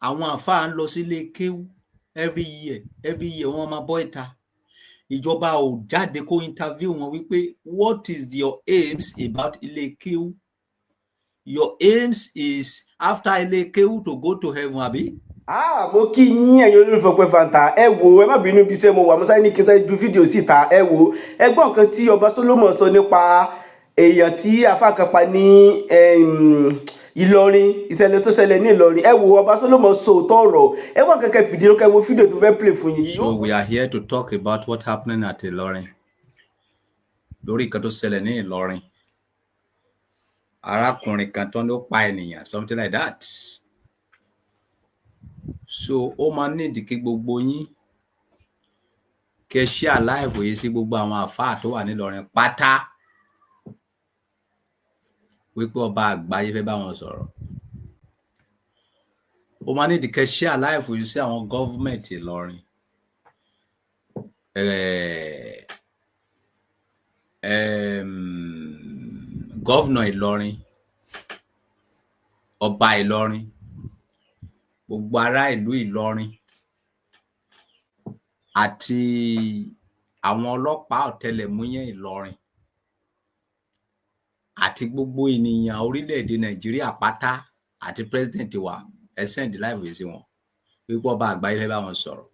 àwọn àfáà ń lọ sílé kéwú every year wọ́n máa bọ́ ìta. Ìjọba ò jáde kó interview wọn wípé what is your aims about ilé kéwú? Your aims is after ilé kéwú to go to heaven, àbí? Mo kí yín ẹ̀yin olólùfẹ́ Ọpẹ́ Fanta. Ẹ wò ẹ má bínú bí iṣẹ́ mo wà mo sáré ní kí n sáré ju fídíò síta. Ẹ wò ẹ gbọ́ nǹkan tí Ọba Solomon sọ nípa èèyàn tí àfáà kan pa ní Ìlọrin, ìṣẹ̀lẹ̀ tó ṣẹlẹ̀ ní Ìlọrin. Ẹ wò Ọba Solomon sọ òótọ́ ọ̀rọ̀. Ẹ wọ́n kẹ́kẹ́ fìdí lókè wo fídíò tó fẹ́ play fún yín. So we are here to talk about what happening at Ìlọrin. Lórí nǹkan tó ṣẹlẹ̀ ní Ìlọrin. Arákùnrin kan tó ló pa ènìyàn, something like that. So ó máa need kí gbogbo yín kẹ́ share live yìí sí gbogbo àwọn àfáà tó wà ní Ìlọrin pátá wípé ọba àgbáyé fẹ́ bá wọn sọ̀rọ̀. Ó máa need kẹ́ share live yìí sí àwọn government Ìlọrin. Governor Ìlọrin, ọba Ìlọrin, gbogbo ará ìlú Ìlọrin àti àwọn ọlọ́pàá ọ̀tẹlẹ̀múyẹ́ Ìlọrin àti gbogbo ènìyàn orílẹ̀-èdè Nàìjíríà pátá àti president wa ẹ send live yìí sí wọn wípé ọba àgbáyé fẹ́ bá wọn sọ̀rọ̀.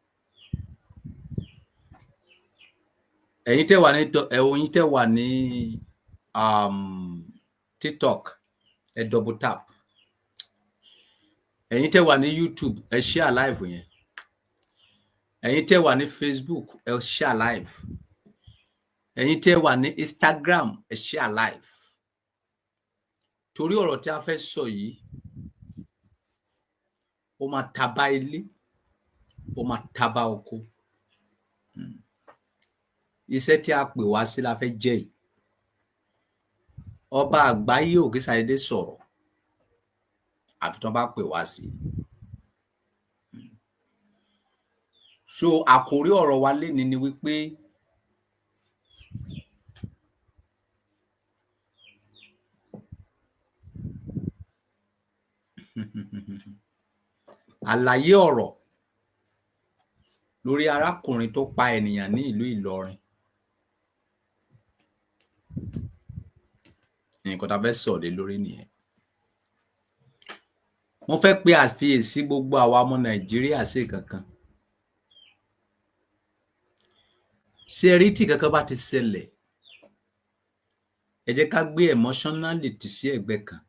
Ẹ̀yin tẹ́ wà ní TikTok ẹ double tap. Ẹ̀yin tẹ́ wà ní YouTube ẹ share live yẹn. Ẹ̀yin tẹ́ wà ní Facebook ẹ share live. Ẹ̀yin tẹ́ wà ní Instagram ẹ share live. Torí ọ̀rọ̀ tí a fẹ́ sọ yìí ó máa taba ilé, ó máa taba oko. Iṣẹ́ tí a pè wá sí la fẹ́ jẹ́ yìí. Ọba àgbáyé ò kí ṣàdédé sọ̀rọ̀ àfi tí wọ́n bá pè wá sí. So àkórí ọ̀rọ̀ wa lénìí ni wípé àlàyé ọ̀rọ̀ lórí arákùnrin tó pa ènìyàn ní ìlú Ìlọrin. Nǹkan tá a fẹ́ sọ̀rọ̀ lé lórí nìyẹn. Mo fẹ́ pe àfiyèsí gbogbo àwa ọmọ Nàìjíríà sí kankan. Ṣé ẹ rí tí kankan bá ti ṣẹlẹ̀, ẹ jẹ́ ká gbé emotionality sí ẹ̀gbẹ́ kan.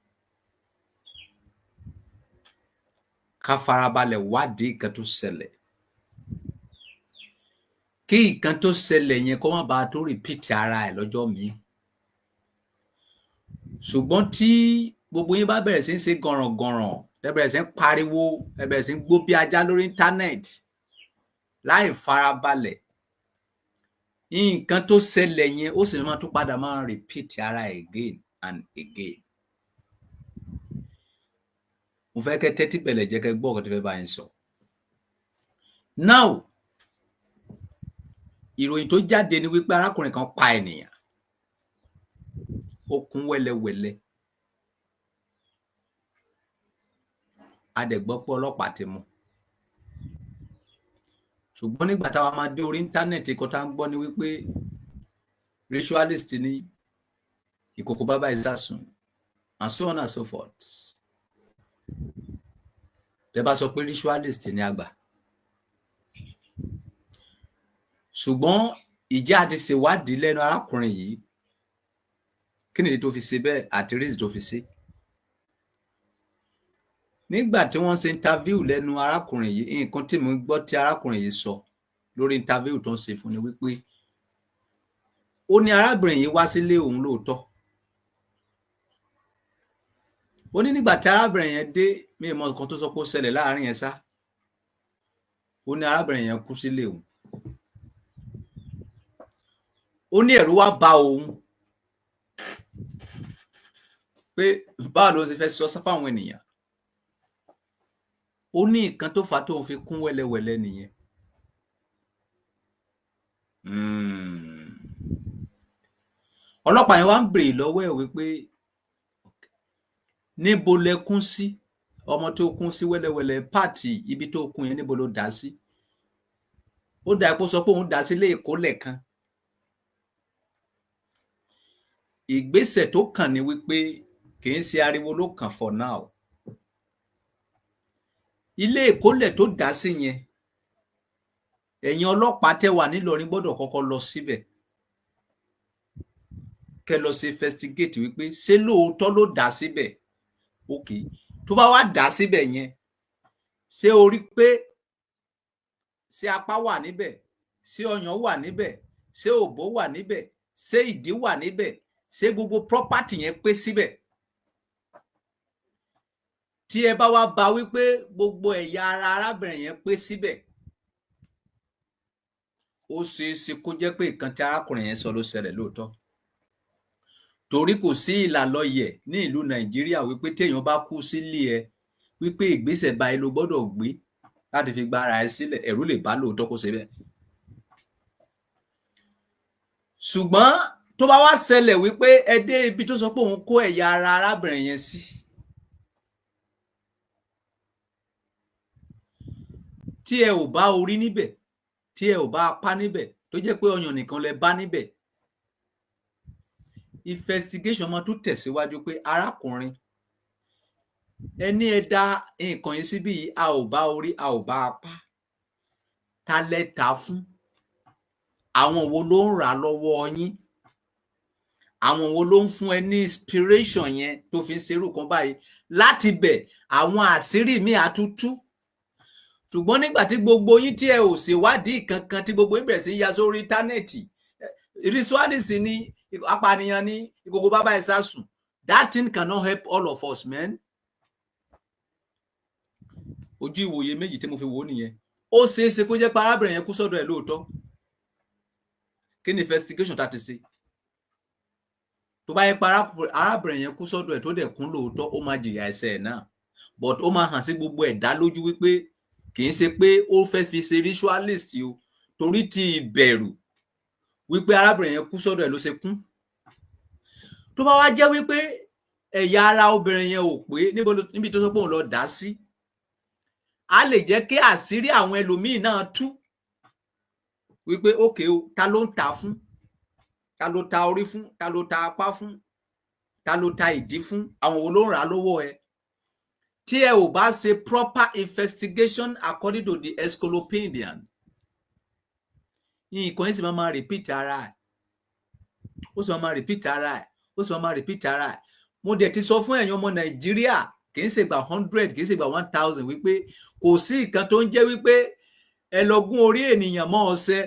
Ká farabalẹ̀ wádìí nǹkan tó ṣẹlẹ̀. Kí nǹkan tó ṣẹlẹ̀ yẹn kó má bàa tó repeat ara ẹ̀ lọ́jọ́ míì. Ṣùgbọ́n tí gbogbo yín bá bẹ̀rẹ̀ sí ń ṣe gànràngànràn, ẹ bẹ̀rẹ̀ sí ń pariwo, ẹ bẹ̀rẹ̀ sí ń gbó bí ajá lórí internet láì farabalẹ̀, nǹkan tó ṣẹlẹ̀ yẹn ó sì máa tún padà máa repeat ara again and again. Mo fẹ́ kẹ́ tẹ́tí bẹ̀lẹ̀ jẹ́ kẹ́ gbọ́ ọ̀kan tí fẹ́ bá yín sọ. Now, ìròyìn tó jáde ni wípé arákùnrin kan pa ènìyàn. Ó kún wẹ́lẹ́wẹ́lẹ́. A dẹ̀ gbọ́ pé ọlọ́pàá ti mú. Ṣùgbọ́n nígbà táwa máa dé orí íńtánẹ́ẹ̀tì kan tá ń gbọ́ ni wípé ritualist ní ìkòkò bàbá ìsásùn and so on and so forth. Tẹ́ bá sọ pé ritualist ní àgbà. Ṣùgbọ́n ìjẹ́ àti ṣèwádìí lẹ́nu arákùnrin yìí, kí nìdí tó fi ṣe bẹ́ẹ̀ àti reason tó fi ṣe. Nígbà tí wọ́n ṣe interview lẹ́nu arákùnrin yìí, nǹkan tí mo gbọ́ tí arákùnrin yìí sọ lórí interview tó ń ṣe fún ni wípé ó ní arábìnrin yìí wá sílé òun lóòótọ́. Ó ní nígbà tí arábìnrin yẹn dé, mi ò mọ nǹkan tó sọ pé ó ṣẹlẹ̀ láàrin yẹn sá. Ó ní arábìnrin yẹn kú sílé òun. Ó ní ẹ̀rù wá bà òun pé báwo ló ṣe fẹ́ sọ fáwọn ènìyàn. Ó ní nǹkan tó fà á tóun fi kún wẹ́lẹ́wẹ́lẹ́ nìyẹn. Ọlọ́pàá yẹn wá ń béèrè lọ́wọ́ ẹ̀ wípé níbo lẹ kún sí? ọmọ tó kún sí wẹ́lẹ́wẹ́lẹ́ pààtì ibi tó kún yẹn níbo ló dá sí? Ó dà pé ó sọ pé òun dá sílé ìkólẹ̀ kan. Ìgbésẹ̀ tó kàn ní wípé kì í ṣe ariwo ló kàn for now. Ilé ìkólẹ̀ tó dá sí yẹn, ẹ̀yin ọlọ́pàá tẹ́ wà nílọrin gbọ́dọ̀ kọ́kọ́ lọ síbẹ̀. Kẹ́ lọ ṣe investigate wípé ṣé lóòótọ́ ló dá síbẹ̀. Okay. Tó bá wá dá síbẹ̀ yẹn, ṣé o rí pé ṣé apá wà níbẹ̀, ṣé ọyàn wà níbẹ̀, ṣé òbó wà níbẹ̀, ṣé ìdí wà níbẹ̀, ṣé gbogbo property yẹn pé síbẹ̀? Tí ẹ bá wá bá wípé gbogbo ẹ̀yà ara arábìnrin yẹn pé síbẹ̀, ó ṣeé ṣe kó jẹ́ pé nǹkan tí arákùnrin yẹn sọ ló ṣẹlẹ̀ lóòótọ́. Torí kò sí ìlàlọ́yẹ̀ ní ìlú Nàìjíríà wípé téèyàn bá kú sílé ẹ wípé ìgbésẹ̀ báyìí ló gbọ́dọ̀ gbé láti fi gbára ẹ sílẹ̀, ẹ̀rù lè bá lóòótọ́ kó ṣe bẹ́ẹ̀. Ṣùgbọ́n tó bá wá ṣẹlẹ̀ wípé ẹ dé ibi tó sọ pé òun kó ẹ̀yà ara arábìnrin yẹn sí, tí ẹ ò bá orí níbẹ̀, tí ẹ ò bá apá níbẹ̀, tó jẹ́ pé ọyàn nìkan lẹ bá níbẹ̀, investigation máa tún tẹ̀síwájú pé arákùnrin ẹni ẹ dá nǹkan yìí síbí yìí, a ò bá orí, a ò bá apá, ta lẹ tà fún, àwọn wo ló ń rà lọ́wọ́ yín, àwọn wo ló ń fún ẹ ní inspiration yẹn tó fi ń ṣerú kan báyìí. Láti bẹ̀ àwọn àṣírí mi àtútú. Ṣùgbọ́n nígbà tí gbogbo yín tí ẹ ò ṣèwádìí kankan, tí gbogbo yín bẹ̀rẹ̀ sí ya sórí íńtánẹ́ẹ̀tì, ritualist ni, apànìyàn ni, ìkòkò bàbá ẹ̀ sásùn, that thing cannot help all of us, man. Ojú ìwòye méjì tí mo fi wò nìyẹn. Ó ṣeé ṣe kó jẹ́ pé arábìnrin yẹn kú sọ́dọ̀ ẹ̀ lóòótọ́. Kí ni investigation tá ti ṣe? Tó bá yẹ pé arábìnrin yẹn kú sọ́dọ̀ ẹ̀ tó dẹ̀ kún lóòótọ́, ó máa jìyà ẹ̀ṣẹ̀ ẹ̀ náà. But ó máa hàn sí gbogbo ẹ̀dá lójú wípé kì í ṣe pé ó fẹ́ fi ṣe ritualist o, torí ti ìbẹ̀rù wípé arábìnrin yẹn kú sọ́dọ̀ ẹ̀ ló ṣe kún. Tó bá wá jẹ́ wípé ẹ̀yà ara obìnrin yẹn ò pé níbi tó sọ pé òun lọ dá sí, á lè jẹ́ kí àṣírí àwọn ẹlòmíì náà tú wípé ókè o, ta ló ń ta fún, ta ló ta orí fún, ta ló ta apá fún, ta ló ta ìdí fún, àwọn wo ló ń rà lọ́wọ́ ẹ. Tí ẹ ò bá ṣe proper investigation according to the Encyclopedian, nǹkan yìí sì máa repeat ara ẹ̀, ó sì máa repeat ara ẹ̀, ó sì máa repeat ara ẹ̀. Mo dẹ̀ ti sọ fún ẹ̀yin ọmọ Nàìjíríà, kì í ṣe gba 100, kì í ṣe gba 1000, wípé kò sí nǹkan tó ń jẹ́ wípé ẹ lọ gún orí ènìyàn mọ́ ọṣẹ,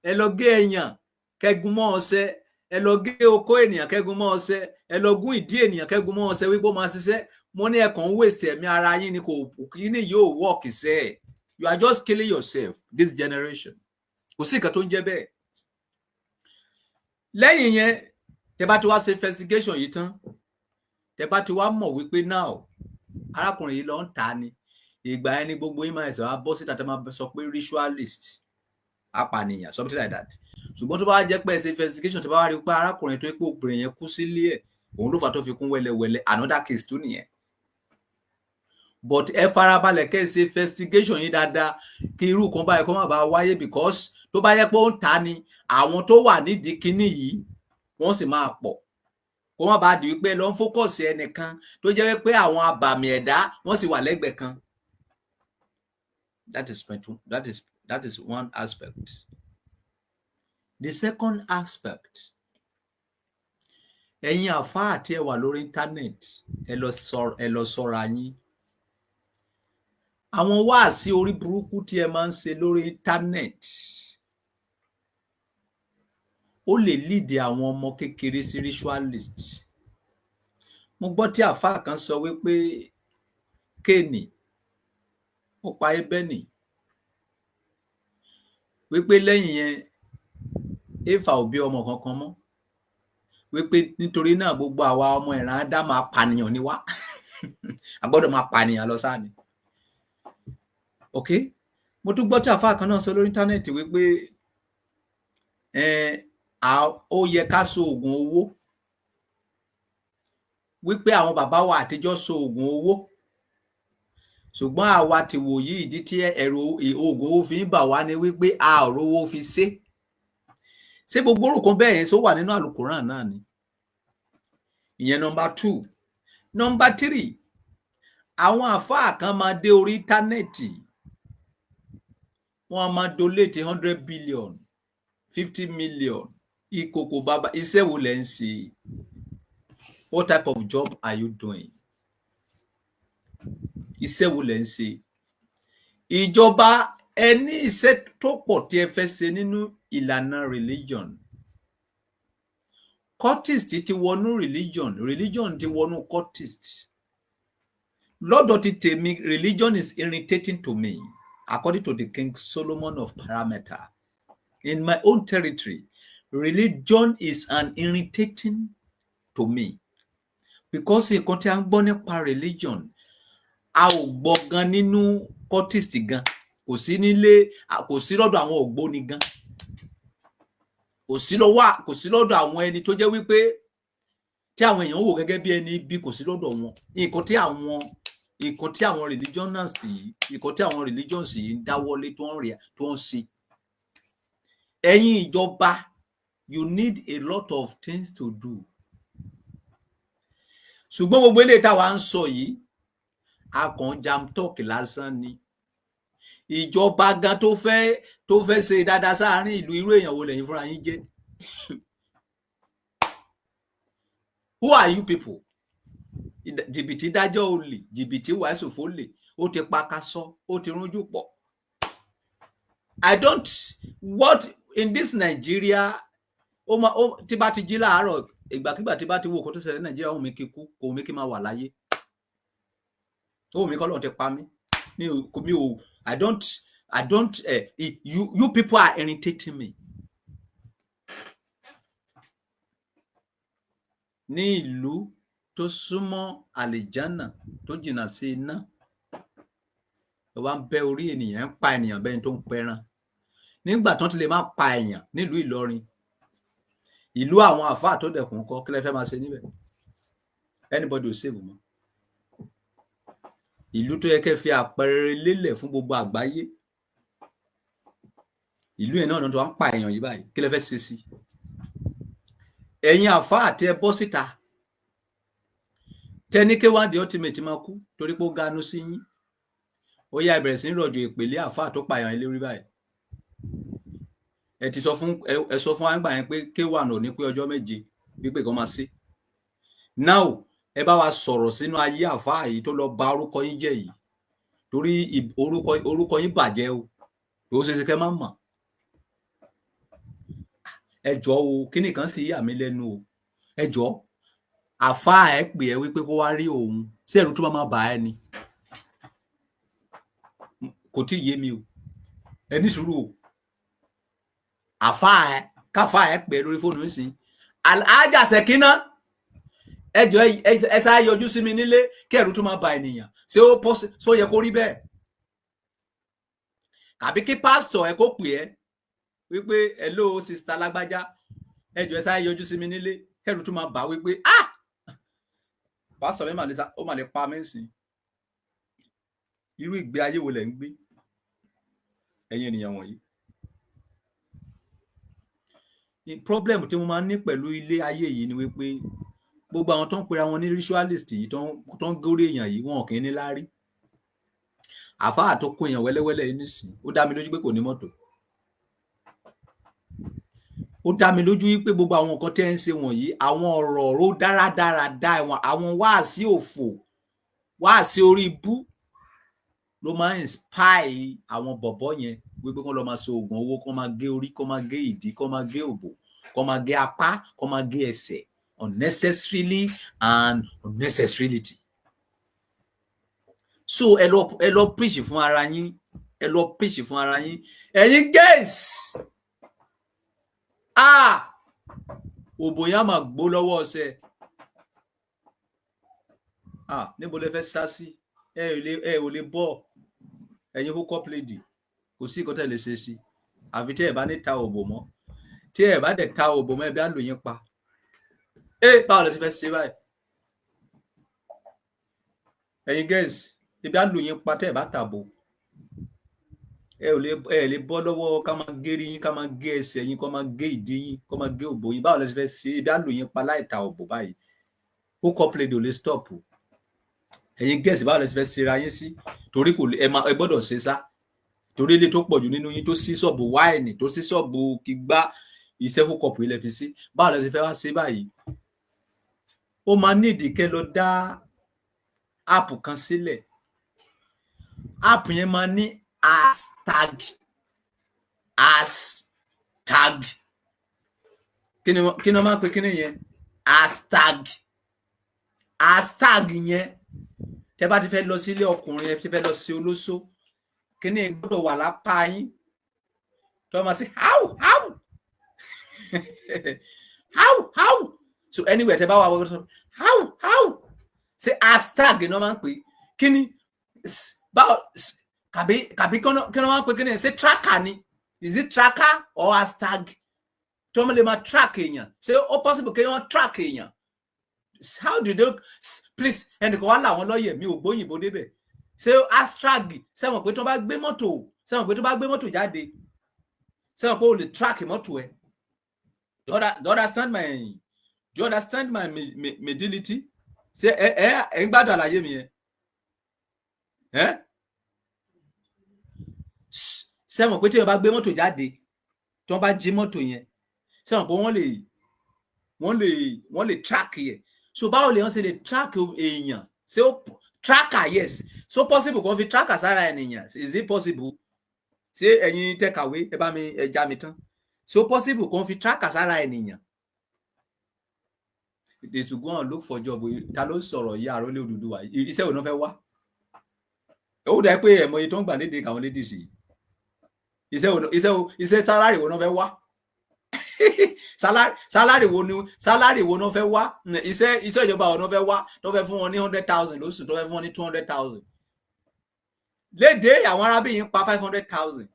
ẹ lọ gé ẹyàn kẹ́gún mọ́ ọṣẹ, ẹ lọ gé okó ènìyàn kẹ́gún mọ́ ọṣẹ, ẹ lọ gún ìdí ènìyàn kẹ́gún mọ́ ọṣẹ wípé ó máa ṣiṣẹ́. Mo ní ẹ̀kan ń wèsì ẹ̀mí ara yín ni, kò kí ni yóò work ṣe. You are just killing yourself this generation. Kò sí nǹkan tó ń jẹ́ bẹ́ẹ̀. Lẹ́yìn yẹn, tẹ́ bá ti wá ṣe investigation yìí tán, tẹ́ bá ti wá mọ̀ wípé now arákùnrin yìí lọ ń ta ni, ìgbà ẹni gbogbo yín máa ẹ̀sọ́ wá bọ́ síta tẹ́ máa sọ pé ritualist, apànìyàn, something like that. Ṣùgbọ́n tó bá jẹ́ pé ẹ ṣe investigation, tẹ́ bá wá rí pé arákùnrin tó pé obìnrin yẹn kú sílé ẹ̀, òun ló fà tó fi kún wẹ́lẹ́wẹ́lẹ́, another case tó nìyẹn. But ẹ farabalẹ̀ kẹ́ ẹ ṣe investigation yìí dáadáa kí irú kan báyìí kó má bàa wáyé, because tó bá yẹ pé ó ń ta ni, àwọn tó wà nídìí kinní yìí wọ́n sì máa pọ̀. Kó má bàa di wípé lọ ń fókọ̀sì ẹnìkan tó jẹ́ wípé àwọn abàmì ẹ̀dá wọ́n sì wà lẹ́gbẹ̀ẹ́ kan. That is one aspect. The second aspect, ẹ̀yin àfáà tí ẹ wà lórí internet, ẹ lọ ṣọ́ra yín. Àwọn wáàsí orí burúkú tí ẹ máa ń ṣe lórí internet, ó lè lead àwọn ọmọ kékeré sí ritualist. Mo gbọ́ tí àfáà kan sọ wípé Kéènì ó pa Ébẹ́nì, wípé lẹ́yìn yẹn Éfà ò bí ọmọ kankan mọ́, wípé nítorí náà gbogbo àwa ọmọ ìran Ádámù apànìyàn ni wá. A gbọ́dọ̀ máa pànìyàn lọ sáà ni. Okay, mo tún gbọ́ tí àfáà kan náà sọ lórí íńtánẹ́ẹ̀tì wípé ó yẹ ká so oògùn owó, wípé àwọn bàbá wa àtijọ́ so oògùn owó ṣùgbọ́n àwa ti wò yí ìdí tí ẹ̀rọ oògùn owó fi ń bà wá ni wípé a ò rówó fi ṣé gbogbo orúkọ bẹ́ẹ̀ yẹn tó wà nínú àlùkùránì náà ni. Ìyẹn number 2. Number 3, àwọn àfáà kan máa dé orí íńtánẹ́ẹ̀tì, wọ́n máa donate 100 billion 50 million. Ìkòkò bàbá, iṣẹ́ wo lẹ ń ṣe? What type of job are you doing? Iṣẹ́ wo lẹ ń ṣe? Ìjọba ẹni iṣẹ́ tó pọ̀ tí ẹ fẹ́ ṣe nínú ìlànà religion. Cultist ti wọnú religion ti wọnú cultist. Lọ́dọ̀ ti tèmi, religion is irritating to me, according to the King Solomon of Parameter. In my own territory, religion is an irritating to me, because nǹkan tí a ń gbọ́ nípa religion, a ò gbọ́ gan nínú cultist gan, kò sí nílé, kò sí lọ́dọ̀ àwọn ògbóni gan, kò sí lọ́dọ̀ àwọn ẹni tó jẹ́ wípé tí àwọn èèyàn wò gẹ́gẹ́ bí ẹni bí, kò sí lọ́dọ̀ wọn. Nǹkan tí àwọn religions yìí ń dáwọ́lé tó ń ṣe. Ẹ̀yin ìjọba, you need a lot of things to do. Ṣùgbọ́n gbogbo eléyìí táwa ń sọ yìí, a kàn jam talk lásán ni. Ìjọba gan tó fẹ́ ṣe dáadáa sáàárín ìlú, irú èèyàn wo lẹ̀yin fúnra yín jẹ́? Who are you people? Jìbìtì dájọ́ olè, jìbìtì wàásù fólè, ó ti pakasọ, ó ti rúnjú pọ̀. What in this Nigeria, tí bá ti jí láàárọ̀, ìgbàkígbà tí bá ti wo kó tó ṣẹlẹ̀ Nàìjíríà, òun mi kí kú, òun mi kí máa wà láyé. Òun mi kọ́ lọ́n ti pa mí. You people are irritating me. Ní ìlú tó súnmọ́ àlìjánà tó jìnnà sí iná, ẹ wá ń bẹ́ orí ènìyàn, ń pa ènìyàn bẹ́ẹ̀ tó ń pẹran. Nígbà tán ti lè máa pa èèyàn nílùú Ìlọrin, ìlú àwọn àfáà tó dẹ̀kùn kọ́, kí lẹ fẹ́ máa ṣe níbẹ̀? Anybody ò save mọ́. Ìlú tó yẹ kẹ́ fi àpẹẹrẹ lélẹ̀ fún gbogbo àgbáyé, ìlú yẹn náà tó wá ń pa èèyàn yìí báyìí, kí lẹ fẹ́ ṣe sí? Ẹ̀yin àfáà tí ẹ bọ́ síta, tẹni K1 The Ultimate máa kú torí pé ó ganu sí yín, ó yá ìbẹ̀rẹ̀ sí ń rọ̀jò ìpèlé àfáà tó pààyàn ilé orí báyìí. Ẹ sọ fún àgbà yẹn pé K1 ò ní pé ọjọ́ 7 wípé kan máa sí. Now ẹ bá wa sọ̀rọ̀ sínú ayé àfáà yìí tó lọ bà orúkọ yín jẹ́ yìí, torí orúkọ yín bàjẹ́ o, ó ṣe é ṣe kẹ́ máa mọ̀. Ẹ jọ̀ọ́ o, kíní kan sì yà mí lẹ́nu o. Ẹ jọ̀ọ́, àfáà ẹ pè ẹ́ wípé kó wá rí òun, sí ẹ̀rù tó máa bà ẹ́ ni. Kò tí ì yé mi o, ẹ ní sùúrù o. Káfáà ẹ pè ẹ́ lórí fóònù nísìnyí, Alhaja Sekina, ẹ jọ̀ọ́ ẹ sáré yọjú sí mi nílé kí ẹ̀rù tó máa bà ènìyàn. Ṣé ó yẹ kó rí bẹ́ẹ̀? Kàbí kí pásítọ̀ ẹ kó pè ẹ́ wípé hello sister lágbájá, ẹ jọ̀ọ́ ẹ sáré yọjú sí mi nílé kí ẹ̀rù tó máa bà wípé pásítọ̀ mi mà lè pa mí sí. Irú ìgbé ayé wo lẹ̀ ń gbé ẹ̀yin ènìyàn wọ̀nyí? Problem tí mo máa ń ní pẹ̀lú ilé ayé yìí ni wípé gbogbo àwọn tó ń pera wọn ní ritualist yìí tó ń górí èèyàn yìí, wọn kì í ní láárí. Àfáà tó kó èèyàn wẹ́lẹ́wẹ́lẹ́ yìí nísìnyí, ó dá mi lójú pé kò ní mọ́tò. Ó dá mi lójú wípé gbogbo àwọn nǹkan tẹ́ ń ṣe wọ̀nyí, àwọn ọ̀rọ̀ ó dáradára dá àwọn wáàsí òfò, wáàsí orí ibú ló máa ń inspire àwọn bọ̀bọ́ yẹn wípé kán lọ máa so oògùn owó, kán máa gé orí, kán máa gé ìdí, kán máa gé òbò, kán máa gé apá, kán máa gé ẹsẹ̀ unnecessarily and unnecessarily. So ẹ lọ preach fún ara yín, ẹ̀yin gays. Òbò yẹn máa gbó lọ́wọ́ ọ̀sẹ̀. Níbo lẹ fẹ́ sá sí? Ẹ ò lè bọ́ ẹ̀yin hook up lady, kò sí nǹkan tẹ́ lè ṣe sí, àfi tí ẹ bá ní ta òbò mọ́. Tí ẹ bá dẹ̀ ta òbò mọ́, ẹ bí á lò yín pa. Báwo lẹ ti fẹ́ ṣe báyìí? Ẹ̀yin guys, ebi á lù yín pa tẹ́ ẹ̀ bá tàbò ẹ lè bọ́ lọ́wọ́ ká máa gé yín ká máa gé ẹsẹ̀ yín ká máa gé ìdí yín ká máa gé òbò yín báwo lẹ ṣe fẹ́ ṣe ebi á lù yín pa láì ta òbò báyìí hookup lady ò lè stop ẹ̀yin gẹ̀ẹ́sì báwo lẹ ṣe fẹ́ ṣera yín sí torí kò ẹ gbọ́dọ̀ ṣe sá torí ilé tó pọ̀jù nínú yín tó sí ṣọ́ọ̀bù wáìnì tó sí ṣọ́ọ̀bù kígbá iṣẹ́ hookup ilẹ̀ fi sí báwo lẹ ṣe fẹ́ wá ṣe báyìí ó máa ní ìdíkẹ́ lọ dá áàpù kan sílẹ̀ áàpù yẹn máa ní hashtag kí ni wọ́n máa ń pè kí ni yẹn hashtag yẹn tẹ́ bá ti fẹ́ lọ sílé ọkùnrin ẹ ti fẹ́ lọ sí olóṣó kí ni gbọ́dọ̀ wà lápá yín tó máa sí how so anyway tẹ́ bá wà wọ́n sọ how ṣe hashtag ni wọ́n máa ń pè kí ni báwo kàbí kí wọ́n máa ń pè kí ni ṣe tracker ni is it tracker or hashtag tó wọ́n lè máa track èèyàn ṣé ó possible kí wọ́n track èèyàn how do they please ẹnìkan wá láwọn lọ́yẹ̀ mi ò gbóyìnbó débẹ̀ ṣé hashtag sẹ́wọ̀n pé tó bá gbé mọ́tò jáde sẹ́wọ̀n pé o lè track mọ́tò ẹ̀ do you understand my medility ṣé ẹ ń gbádùn àlàyé mi yẹn sẹ́wọ̀n pé tí wọ́n bá gbé mọ́tò jáde tí wọ́n bá jí mọ́tò yẹn sẹ́wọ̀n pé wọ́n lè track yẹn so báwo lè wọ́n ṣe lè track èèyàn ṣé ó tracker yes so possible kò fi tracker sára ènìyàn is it possible ṣé ẹ̀yin tẹ̀kàwé ẹ bá mi ẹ já mi tán so possible kò fi tracker sára ènìyàn they should go and look for job ta ló sọ̀rọ̀ yìí Àrólé Odùduwà iṣẹ́ wo náà fẹ́ wá ó dà pé ẹ̀mọ iye tó ń gbà lédè káwọn lédè sí iṣẹ́ sálárì wo náà fẹ́ wá sálárì wo náà fẹ́ wá iṣẹ́ ìjọba wo náà fẹ́ wá tó fẹ́ fún wọn ní 100,000 lóṣù tó fẹ́ fún wọn ní 200,000 lédè àwọn arábìnrin pa 500,000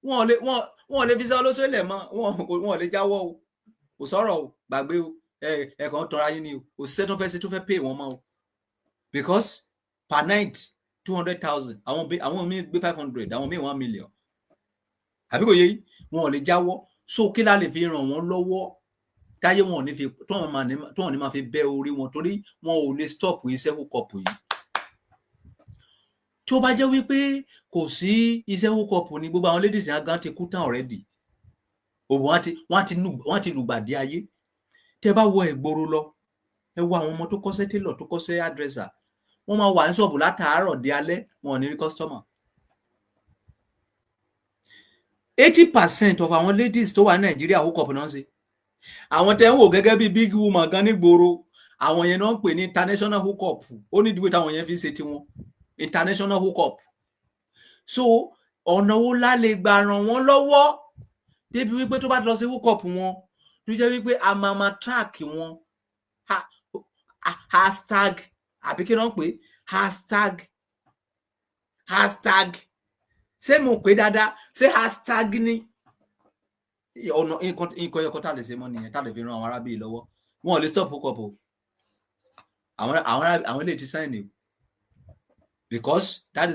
wọn lè fi sẹ́ olóṣèlú lẹ̀ mọ́ wọn lè jáwọ́ o kò sọ̀rọ̀ o gbàgbé o ẹ̀kan tọrọ ayé ni o òṣìṣẹ́ tó fẹ́ ṣe tó fẹ́ pay wọn mọ́ o because per night 200,000 àwọn míì gbé 500 àwọn míì 1 million àbí kò yé wọn ò lè jáwọ́ so kí la lè fi ràn wọ́n lọ́wọ́ táyé wọn ò ní fi tó wọn ní máa fi bẹ́ orí wọn torí wọn ò lè stop iṣẹ́ hookup yìí tó bá jẹ́ wípé kò sí iṣẹ́ hookup ní gbogbo àwọn ladies yẹn gan ti kú tán already òwò wọn ti lùgbàdì ayé tẹ́ bá wọ ìgboro lọ ẹ wo àwọn ọmọ tó kọ́ṣẹ́ tailor tó kọ́ṣẹ́ hairdresser wọ́n máa wà ní ṣọ́ọ̀bù látàárọ̀ di alẹ́ wọn ò ní rí customer 80% of àwọn ladies tó wà ní Nàìjíríà hookup náà ṣe àwọn tẹ́ ń wò gẹ́gẹ́ bí big woman gan nígboro àwọn yẹn náà ń pè ní international hookup ó ní ìdíwé táwọn yẹn fi ṣe tiwọn international hookup so ọ̀nà wo la lè gbà ràn wọ́n lọ́wọ́ débi wípé tó bá lọ sí hookup wọn tó jẹ́ wípé a máa track wọn hashtag àbí kí ló ń pè hashtag ṣé mo pè dáadáa ṣé hashtag ní ọ̀nà nǹkan ẹ̀kọ́ tá a lè ṣe mọ́ nìyẹn tá a lè fi ran àwọn arábì lọ́wọ́ wọn ò lè stop hookup o àwọn ilé ti sign o because that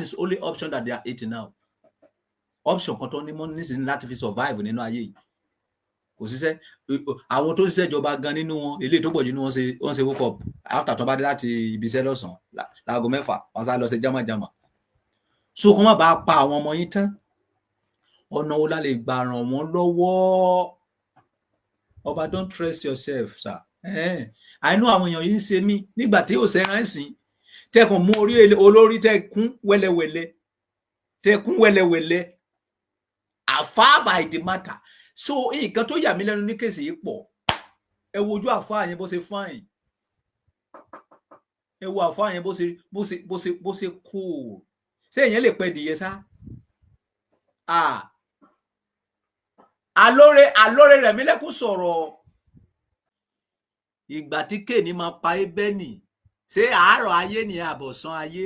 is only option that they are eating now option kan tó ní mọ́ nísìnyí láti fi survive nínú ayé yìí kò síṣẹ́ àwọn tó ṣiṣẹ́ ìjọba gan nínú wọn eléyìí tó pọ̀ jù ní wọ́n ṣe hookup after tó bá dé láti ibiṣẹ́ lọ́sàn-án láago 6 wọ́n sá lọ sí jámàjámà so kó má bàa pa àwọn ọmọ yín tán ọ̀nà wo la lè gbà ràn wọ́n lọ́wọ́ ọba don't trust yourself sir àìnú àwọn èèyàn yìí ń ṣe mí nígbà tí yóò ṣe ránṣìn tẹkùn mú orí olórí tẹkùn wẹ́lẹ́wẹ́lẹ́ afar by the matter so nǹkan tó yà mí lẹ́nu ní kéèsì yìí pọ̀ ẹ wo ojú àfáà yẹn bó ṣe fáìn ẹ wo àfáà yẹn bó ṣe cool ṣé èèyàn lè pẹ́ dìyẹ sá alóore rẹ̀ mí lẹ́kùn sọ̀rọ̀ ìgbà tí kéènì máa pa é bẹ́ẹ̀nì ṣé àárọ̀ ayé ni àbọ̀sán ayé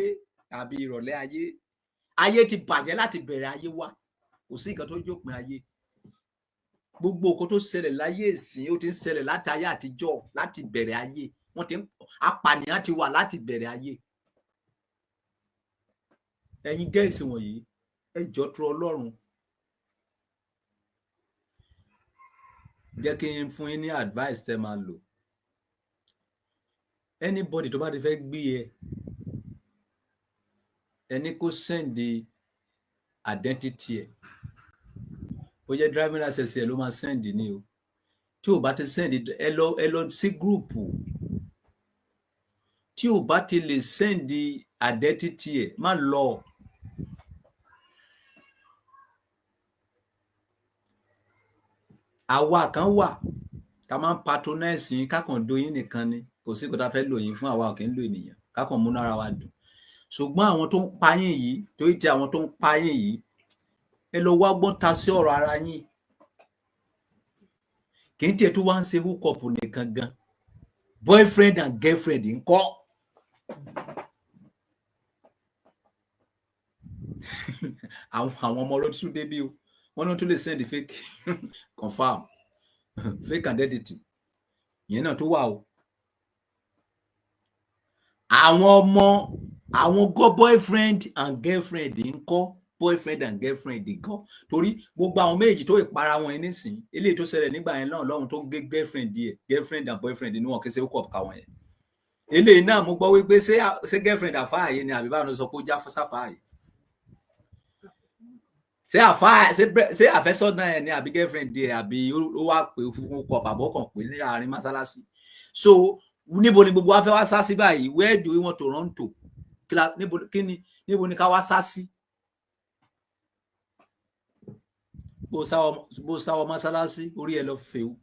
tàbí ìrọ̀lẹ́ ayé ti bàjẹ́ láti bẹ̀rẹ̀ ayé wá kò sí nǹkan tó jópin ayé gbogbo nǹkan tó ṣẹlẹ̀ láyé ìsìn ó ti ń ṣẹlẹ̀ láti ayé àtijọ́ láti bẹ̀rẹ̀ ayé wọ́n ti apànìyàn ti wà láti bẹ̀rẹ̀ ayé ẹ̀yin gẹ́ẹ̀sì wọ̀nyí ẹ jọ̀ọ́ tó Ọlọ́run jẹ́ kí n fún yín ní advice tẹ́ máa lò. Anybody tó bá ti fẹ́ gbé ẹni kó send the identity ẹ̀, ó jẹ́ driving license ẹ̀ ló máa send ní o. Tí ò bá ti send ẹ lọ sí gúrùpù. Tí ò bá ti lè send the identity ẹ̀ má lọ. Àwa kan wà ká máa ń patronize yín kákan do yín nìkan ni, kò sí kó tá fẹ́ lò yín fún, àwa ò kì í lò ènìyàn kákan múnú ara wa dùn. Ṣùgbọ́n àwọn tó ń pa yín yìí, torí tí àwọn tó ń pa yín yìí, ẹ lọ wá gbọ́n ta sí ọ̀rọ̀ ara yín. Kì í tiẹ̀ tó wá ń ṣe hook up nìkan gan, boyfriend and girlfriend ńkọ́. Àwọn ọmọ ọlọ́dún tún débí o, wọ́n náà tún lè send fake confirm fake identity, ìyẹn náà tó wà o. Àwọn boyfriend and girlfriend ńkọ́, boyfriend and girlfriend ńkọ́, torí gbogbo àwọn méjì tó ìpara wọn nísìnyí, eléyìí tó ṣẹlẹ̀ nígbà yẹn náà lọ́hùn tó gé girlfriend and boyfriend inú wọn kí ṣe ó kọ̀ ká wọn yẹn. Eléyìí náà mo gbọ́ wípé ṣé girlfriend àfáàyè ni àbí báwọn sọ pé ó já sáfáàyè. Ṣé àfẹ́sọ́nà ẹ̀ ni àbí girlfriend ẹ̀ àbí ó wá pé fún kọ bàbá kan pé ní àárín mọ́sálásí. So níbo ni gbogbo wa fẹ́ wá sá sí báyìí? Where do we want to run to? Níbo ni ká wá sá sí? Bó sáwọ mọ́sálásí orí ẹ lọ fẹ́ù,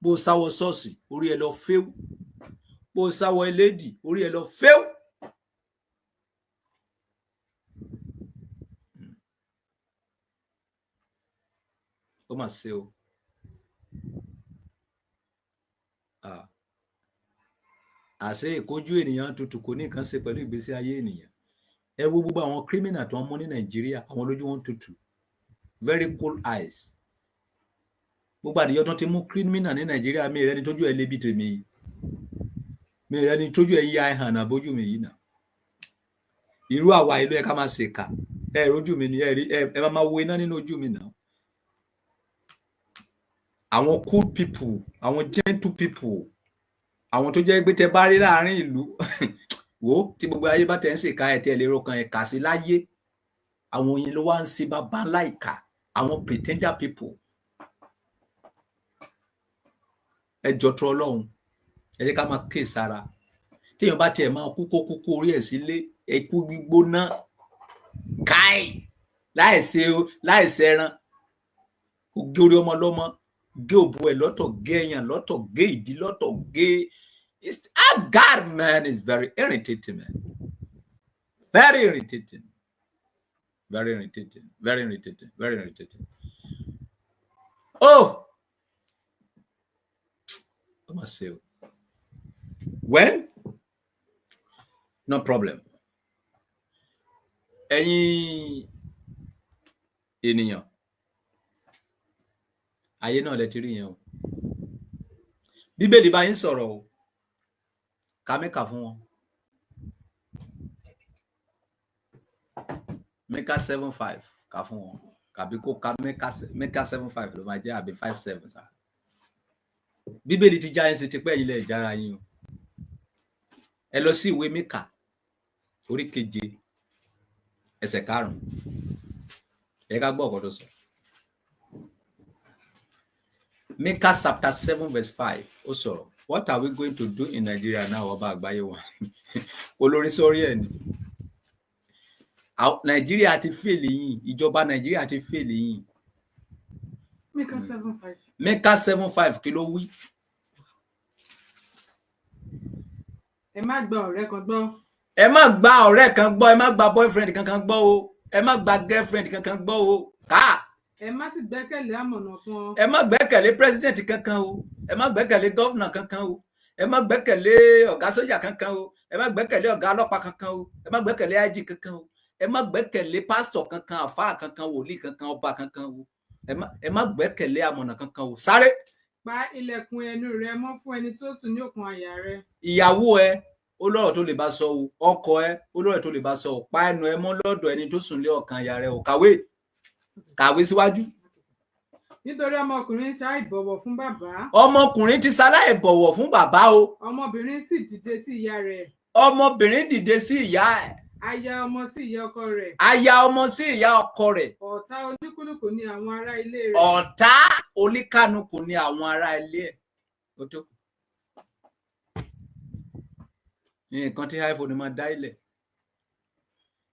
bó sáwọ ṣọ́ọ̀ṣì orí ẹ lọ fẹ́ù, bó sáwọ elédì orí ẹ lọ fẹ́ù. Ó mà ṣe o. Àṣé ìkójú ènìyàn tutù kò ní nǹkan ṣe pẹ̀lú ìgbésí ayé ènìyàn. Ẹ wo gbogbo àwọn kírímìnà tó ń mú ní Nàìjíríà, àwọn lójú wọn tutù, very cool eyes. Gbogbo àdìyọ tó ti mú kírímìnà ní Nàìjíríà, mi rẹni tójú ẹ lébi tèmi yìí, mi rẹni tójú ẹ yí àìhàn náà bójú mi yìí náà. Irú àwa ìlú ẹ ká máa ṣèkà, ẹ rójú mi ni ẹ máa wo iná nínú ojú mi náà. Àwọn cool people, àwọn gentle people, àwọn tó jẹ́ pé tẹ bá rí láàrin ìlú wo tí gbogbo ayé bá tẹ̀ ń ṣèkà ẹ̀ tẹ́ lè ro kan ẹ̀ka sí láyé, àwọn yẹn ló wá ń ṣe bàbá ńlá ìkà, àwọn pretender people. Ẹ jọ̀ọ́ tó Ọlọ́run, ẹ jẹ́ ká máa ké sára. Téèyàn bá tiẹ̀ máa kú kó kúkú orí ẹ̀ sílé, ẹkú gbígbóná káì láìsẹran, kò gé orí ọmọ lọ́mọ, gé òbú ẹ̀ lọ́tọ̀, gé ẹyàn lọ́tọ̀, gé ìdí lọ́tọ̀, gé. God, man, is very irritating, man. Very irritating. Very irritating. Very irritating. Very irritating. Oh! I must say. When? No problem. Ẹ̀yin ènìyàn, ayé náà lẹ ti rí yẹn o. Bíbélì bá yín sọ̀rọ̀ o, ká mẹ́kà fún wọn. Mẹ́kà 7:5 ká fún wọn, kàbí kó ká mẹ́kà 7:5 ló máa jẹ́ àbí 5:7 sá. Bíbélì ti já yín sí tipẹ́ ilẹ̀ ìjára yín o. Ẹ lọ sí ìwé Míkà orí 7 ẹsẹ̀ 5. Ẹ ká gbọ́ ọ̀kọ́ tó sọ. Míkà chapter 7:5 ó sọ̀rọ̀. What are we going to do in Nigeria now ọba àgbáyé wa? Olórin sórí ẹ̀ ni. Nàìjíríà ti fèlè yín, ìjọba Nàìjíríà ti fèlè yín. Míkà 7:5. Míkà 7:5 kí ló wí? Ẹ má gba ọ̀rẹ́ kan gbọ́. Ẹ má gba ọ̀rẹ́ kan gbọ́, ẹ má gba boyfriend kankan gbọ́ o, ẹ má gba girlfriend kankan gbọ́ o. Ẹ má sì gbẹ́kẹ̀lé àmọ̀nà kan. Ẹ má gbẹ́kẹ̀lé president kankan o, ẹ má gbẹ́kẹ̀lé governor kankan o, ẹ má gbẹ́kẹ̀lé ọ̀gá sójà kankan o, ẹ má gbẹ́kẹ̀lé ọ̀gá ọlọ́pàá kankan o, ẹ má gbẹ́kẹ̀lé IG kankan o, ẹ má gbẹ́kẹ̀lé pastor kankan, àfáà kankan, wòlíì kankan, ọba kankan o, ẹ má gbẹ́kẹ̀lé àmọ̀nà kankan o. Sáré. Pa ilẹ̀kùn ẹnu rẹ mọ́ fún ẹni tó sùn ní òkun àyà rẹ. Ìyàwó ẹ, ó lọ́rọ̀ tó lè bá sọ o, ọkọ ẹ ó lọ́rọ̀ tó lè bá sọ o, pa ẹnu ẹ mọ́ lọ́dọ̀ ẹni tó sùn lé ọkàn aya rẹ o, kàwé síwájú. nítorí ọmọkùnrin ṣàìbọ̀wọ̀ fún bàbá. ọmọkùnrin ti ṣaláìbọ̀wọ̀ fún bàbá o. ọmọbìnrin sì dìde sí ìyá rẹ̀. ọmọbìnrin dìde sí ìyá ẹ̀. aya ọmọ sí ìyá ọkọ rẹ̀. aya ọmọ sí ìyá ọkọ rẹ̀. ọ̀tá oníkúlùkù ni àwọn ará ilé rẹ̀. ọ̀tá oníkánukù ni àwọn ará ilé ẹ̀. ó tó. nǹkan tí iPhone máa dá ilẹ̀,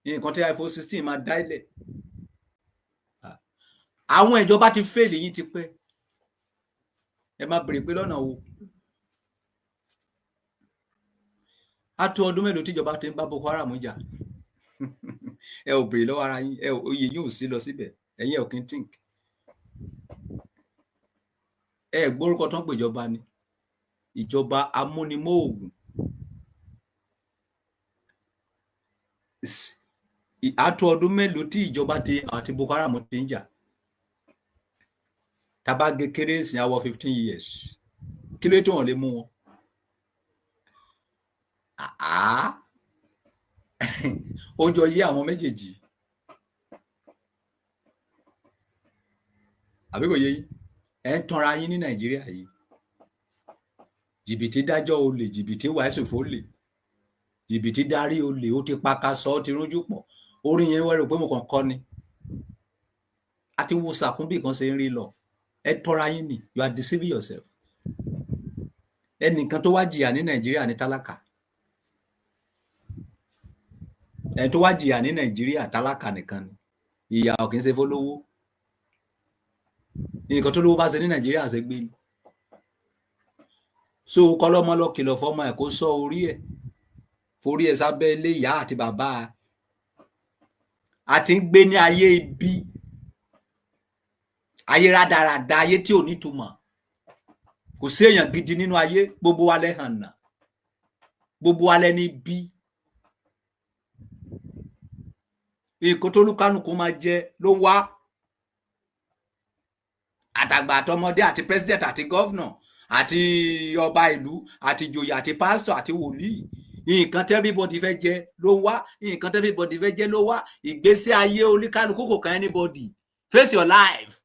nǹkan tí iPhone 16 máa dá ilẹ̀. àwọn ìjọba ti fèlè yín ti pẹ́, ẹ máa bèrè pé lọ́nà wo. á tó ọdún mélòó tíjọba ti ń bá Boko Haram jà. ẹ ò bèrè lọ́wọ́ ara yín, oyè yóò sí lọ síbẹ̀, ẹ̀yin ò kí ń think. ẹ gbórúkọ tán pé ìjọba ni ìjọba amúnimóògùn. á tó ọdún mélòó tí ìjọba ti àti Boko Haram ti ń jà. Tabage kéré sí àwọ 15 years. Kí ló tó wọn lè mú wọn? Ó jọ yé àwọn méjèèjì. Àbí kò yé yín? Ẹ ń tanra yín ní Nàìjíríà yìí. Jìbìtì dájọ́ olè, jìbìtì wàásù fólè, jìbìtì darí olè, ó ti pakasọ, ó ti rújú pọ̀. Orin yẹn wẹ́rù pé mo kàn kọ́ ni. A ti wo sàkún bí kan ṣe ń rí lọ. Ẹ tọ́ra yín ni, you are deceiving yourself. Ẹnìkan tó wá jìyà ní Nàìjíríà ní tálákà. Ẹni tó wá jìyà ní Nàìjíríà tálákà nìkan ni. Ìyà ò kì í ṣe fólówó. Nǹkan tó lówó bá ṣe ní Nàìjíríà ṣe gbé ni. So kọ́lọ́mọ lọ kìlọ̀ fọ́mọ ẹ̀ kó sọ orí ẹ̀. Forí ẹ̀ sábẹ́ ilé ìyá àti bàbá. A ti ń gbé ní ayé ibi. Ayé rádaràda, ayé tí ò nítumọ̀. Kò sí èèyàn gidi nínú ayé, gbogbo wa lẹ hàn nà. Gbogbo wa lẹni bí. Nǹkan tó lúkánùkù máa jẹ ló ń wá. Àtàgbà àtọmọdé àti president àti governor àti ọba ìlú àti ìjòyè àti pastor àti wòlíì. Nǹkan tí everybody fẹ́ jẹ ló ń wá. Nǹkan tí everybody fẹ́ jẹ ló wá. Ìgbésí ayé oníkálukú kò kàn anybody. Face your life.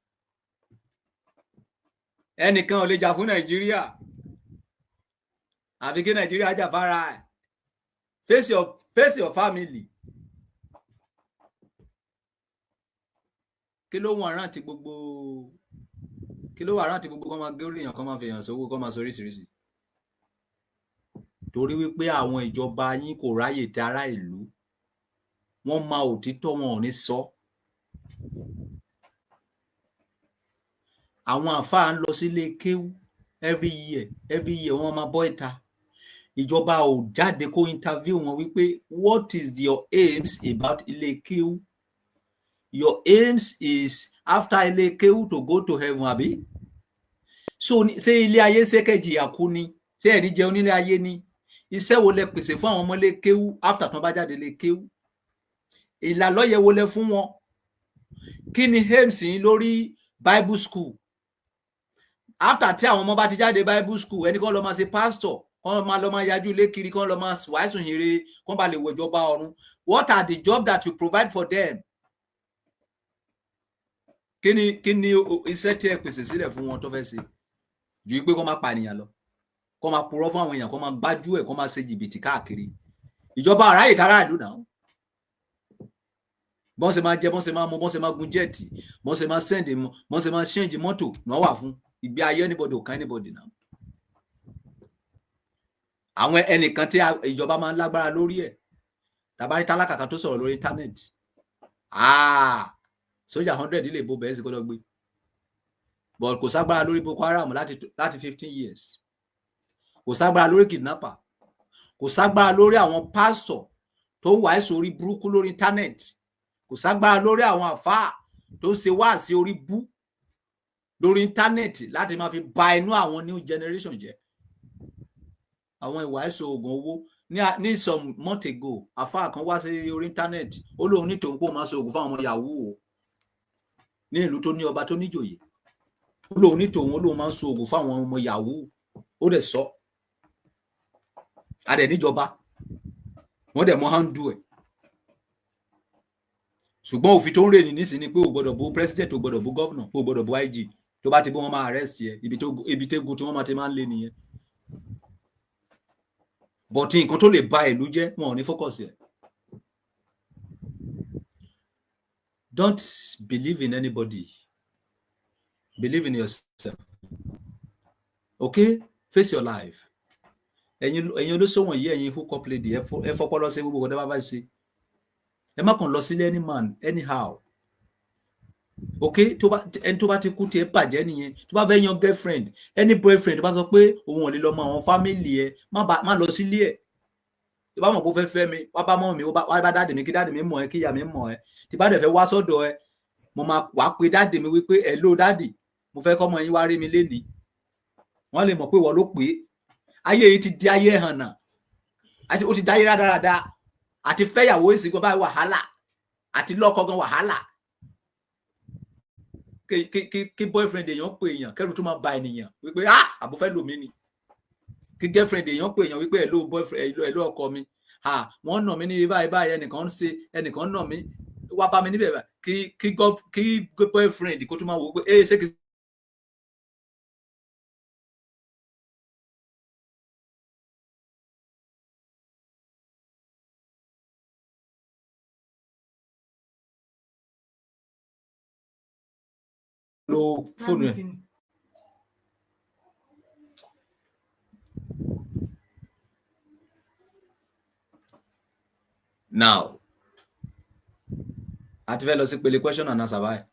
Ẹnìkan ò lè jà fún Nàìjíríà. Àfi kí Nàìjíríà jà fara ẹ̀. Face your family. Kí ló wọ́n rántí gbogbo kọ́ máa gé orí èèyàn, kọ́ máa fi èèyàn sówó, kọ́ máa sọ oríṣiríṣi. Torí wípé àwọn ìjọba yín kò ráyè tẹ ará ìlú. Wọ́n máa òtítọ́, wọn ò ní sọ. Àwọn àfáà ń lọ sílé kéwú every year wọ́n máa bọ́ ìta. Ìjọba ò jáde kó interview wọn wípé what is your aims about ilé kéwú? Your aims is after ilé kéwú to go to heaven, àbí? So ṣé ilé ayé ṣẹ́kẹ̀jì àkú ni? Ṣé ẹ̀rí jẹun nílé ayé ni? Iṣẹ́ wo lẹ pèsè fún àwọn ọmọ ilé kéwú after tán bá jáde ilé kéwú? Ìlàlọ́yẹ wo lẹ fún wọn? Kí ni aims yín lórí Bible school? After tí àwọn ọmọ bá ti jáde Bible school, ẹni kan lọ máa ṣe pastor, kan máa lọ máa yájú ilé kiri, kan lọ máa wàásù ìhìnrere, kan bá lè wọ̀jọba ọ̀run. What are the jobs that you provide for them? Kí ni iṣẹ́ tí ẹ pèsè sílẹ̀ fún wọn tó fẹ́ ṣe? Ju pé kán máa pànìyàn lọ, kán máa purọ́ fún àwọn èèyàn, kán máa gbájú ẹ̀, kán máa ṣe jìbìtì káàkiri. Ìjọba àráyè tara ìlú náà. Bọ́n ṣe máa jẹ, bọ́n ṣe máa mu, bọ́n ṣe máa gun jẹ́ẹ̀tì, bọ́n ṣe máa sẹ́ǹdì, bọ́n ṣe máa ṣẹ́ǹjì mọ́tò náà wà fún. Ìgbé ayé anybody ò kan anybody náà. Àwọn ẹnìkan tí ìjọba máa ń lágbára lórí ẹ̀. Tàbá rí tálákà kan tó sọ̀rọ̀ lórí íńtánẹ́ẹ̀tì. Sójà 100 lè bo bẹ́ẹ̀ sí kó lọ gbé. But kò ságbára lórí Boko Haram láti 15 years. Kò ságbára lórí kidnapper. Kò ságbára lórí àwọn pastor tó wàásù orí burúkú lórí íńtánẹ́ẹ̀tì. Kò ságbára lórí àwọn àfáà tó ṣe wáàsí orí bú lórí íńtánẹ́ẹ̀tì láti máa fi ba inú àwọn new generation jẹ́. Àwọn ìwàásù oògùn owó ní some month ago, àfáà kan wá sí orí íńtánẹ́ẹ̀tì, ó lóun ní tòun pò máa ṣe oògùn fáwọn ọmọ yahoo ní ìlú tó ní ọba tó níjòyè. Ó lóun ní tòun, ó lóun máa ń ṣe oògùn fáwọn ọmọ yahoo. Ó dẹ̀ sọ. A dẹ̀ níjọba wọ́n dẹ̀ mọ́ handle ẹ̀ ṣùgbọ́n òfin tó ń rè ní nísìnyí ni pé o gbọ́dọ̀ bú president, o gbọ́dọ̀ bú governor, o gbọ́dọ̀ bú IG. Tó bá ti bú wọn máa arrest yẹ, ibi tẹ́gun tí wọ́n máa ti máa ń lé nìyẹn. But nǹkan tó lè ba ìlú jẹ́ wọn ò ní focus yẹ. Don't believe in anybody. Believe in yourself. Okay? Face your life. Ẹ̀yin olóṣòwò yìí, ẹ̀yin hook up lady, ẹ fọpọlọ sí gbogbo ọ̀dọ́ bá bá ṣe. Ẹ má kàn lọ sílé any man anyhow. Okay? Ẹni tó bá ti kú tí ẹ bàjẹ́ nìyẹn. Tó bá fẹ́ yan girlfriend, any boyfriend tó bá sọ pé òun ò lè lọ mọ àwọn family ẹ, má lọ sílé ẹ̀. Tó bá mọ̀ pé ó fẹ́ fẹ́ mi, wá bá mọ́ mi, wá bá dáàdì mi, kí dáàdì mi mọ̀ ẹ́, kí ìyá mi mọ̀ ẹ́. Tí bá dẹ̀ fẹ́ wá sọ́dọ̀ ẹ, mo máa wá pe dáàdì mi wípé hello dáàdì, mo fẹ́ kọ́mọ yín wá rí mi lénìí. Wọ́n lè mọ̀ pé wọ́n ló pè é. Ayé yìí ti di ayé hànà. Àti ó ti dáyé rádaràda. Àti fẹ́yàwó ìsìnkú báyìí wàhálà. Àti lọ́kọ gan wàhálà. Kí boyfriend èèyàn pè èèyàn, kẹ́rù tó máa ba ènìyàn wípé àbò fẹ́ lò mí ni. Kí girlfriend èèyàn pè èèyàn wípé hello boyfriend, hello ọkọ mi. Wọ́n nà mí ní báyìí ẹnìkan ń ṣe, ẹnìkan nà mí, wá bá mi níbẹ̀ báyìí. Kí boyfriend kó tó máa wò pé ṣé kí lo fóònù ẹ̀. Now, a ti fẹ́ lọ sí pele question and answer báyìí.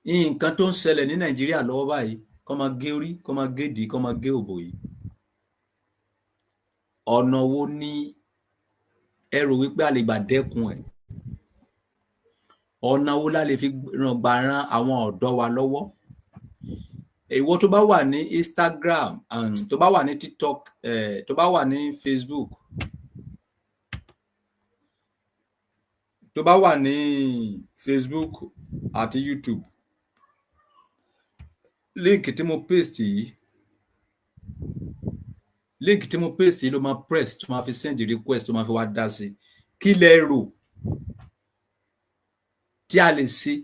Nǹkan tó ń ṣẹlẹ̀ ní Nàìjíríà lọ́wọ́ báyìí, kó máa gé orí, kó máa gé ìdí, kó máa gé òbò yìí. Ọ̀nà wo ni ẹ rò wípé a lè gbà dẹ́kun ẹ̀? Ọ̀nà wo la lè fi gbà ran àwọn ọ̀dọ́ wa lọ́wọ́? Ìwọ tó bá wà ní Instagram, tó bá wà ní TikTok, tó bá wà ní Facebook, tó bá wà ní Facebook àti YouTube, link tí mo paste yìí ló máa press tó máa fi send request tó máa fi wá dá sí. Kí lẹ rò tí a lè ṣe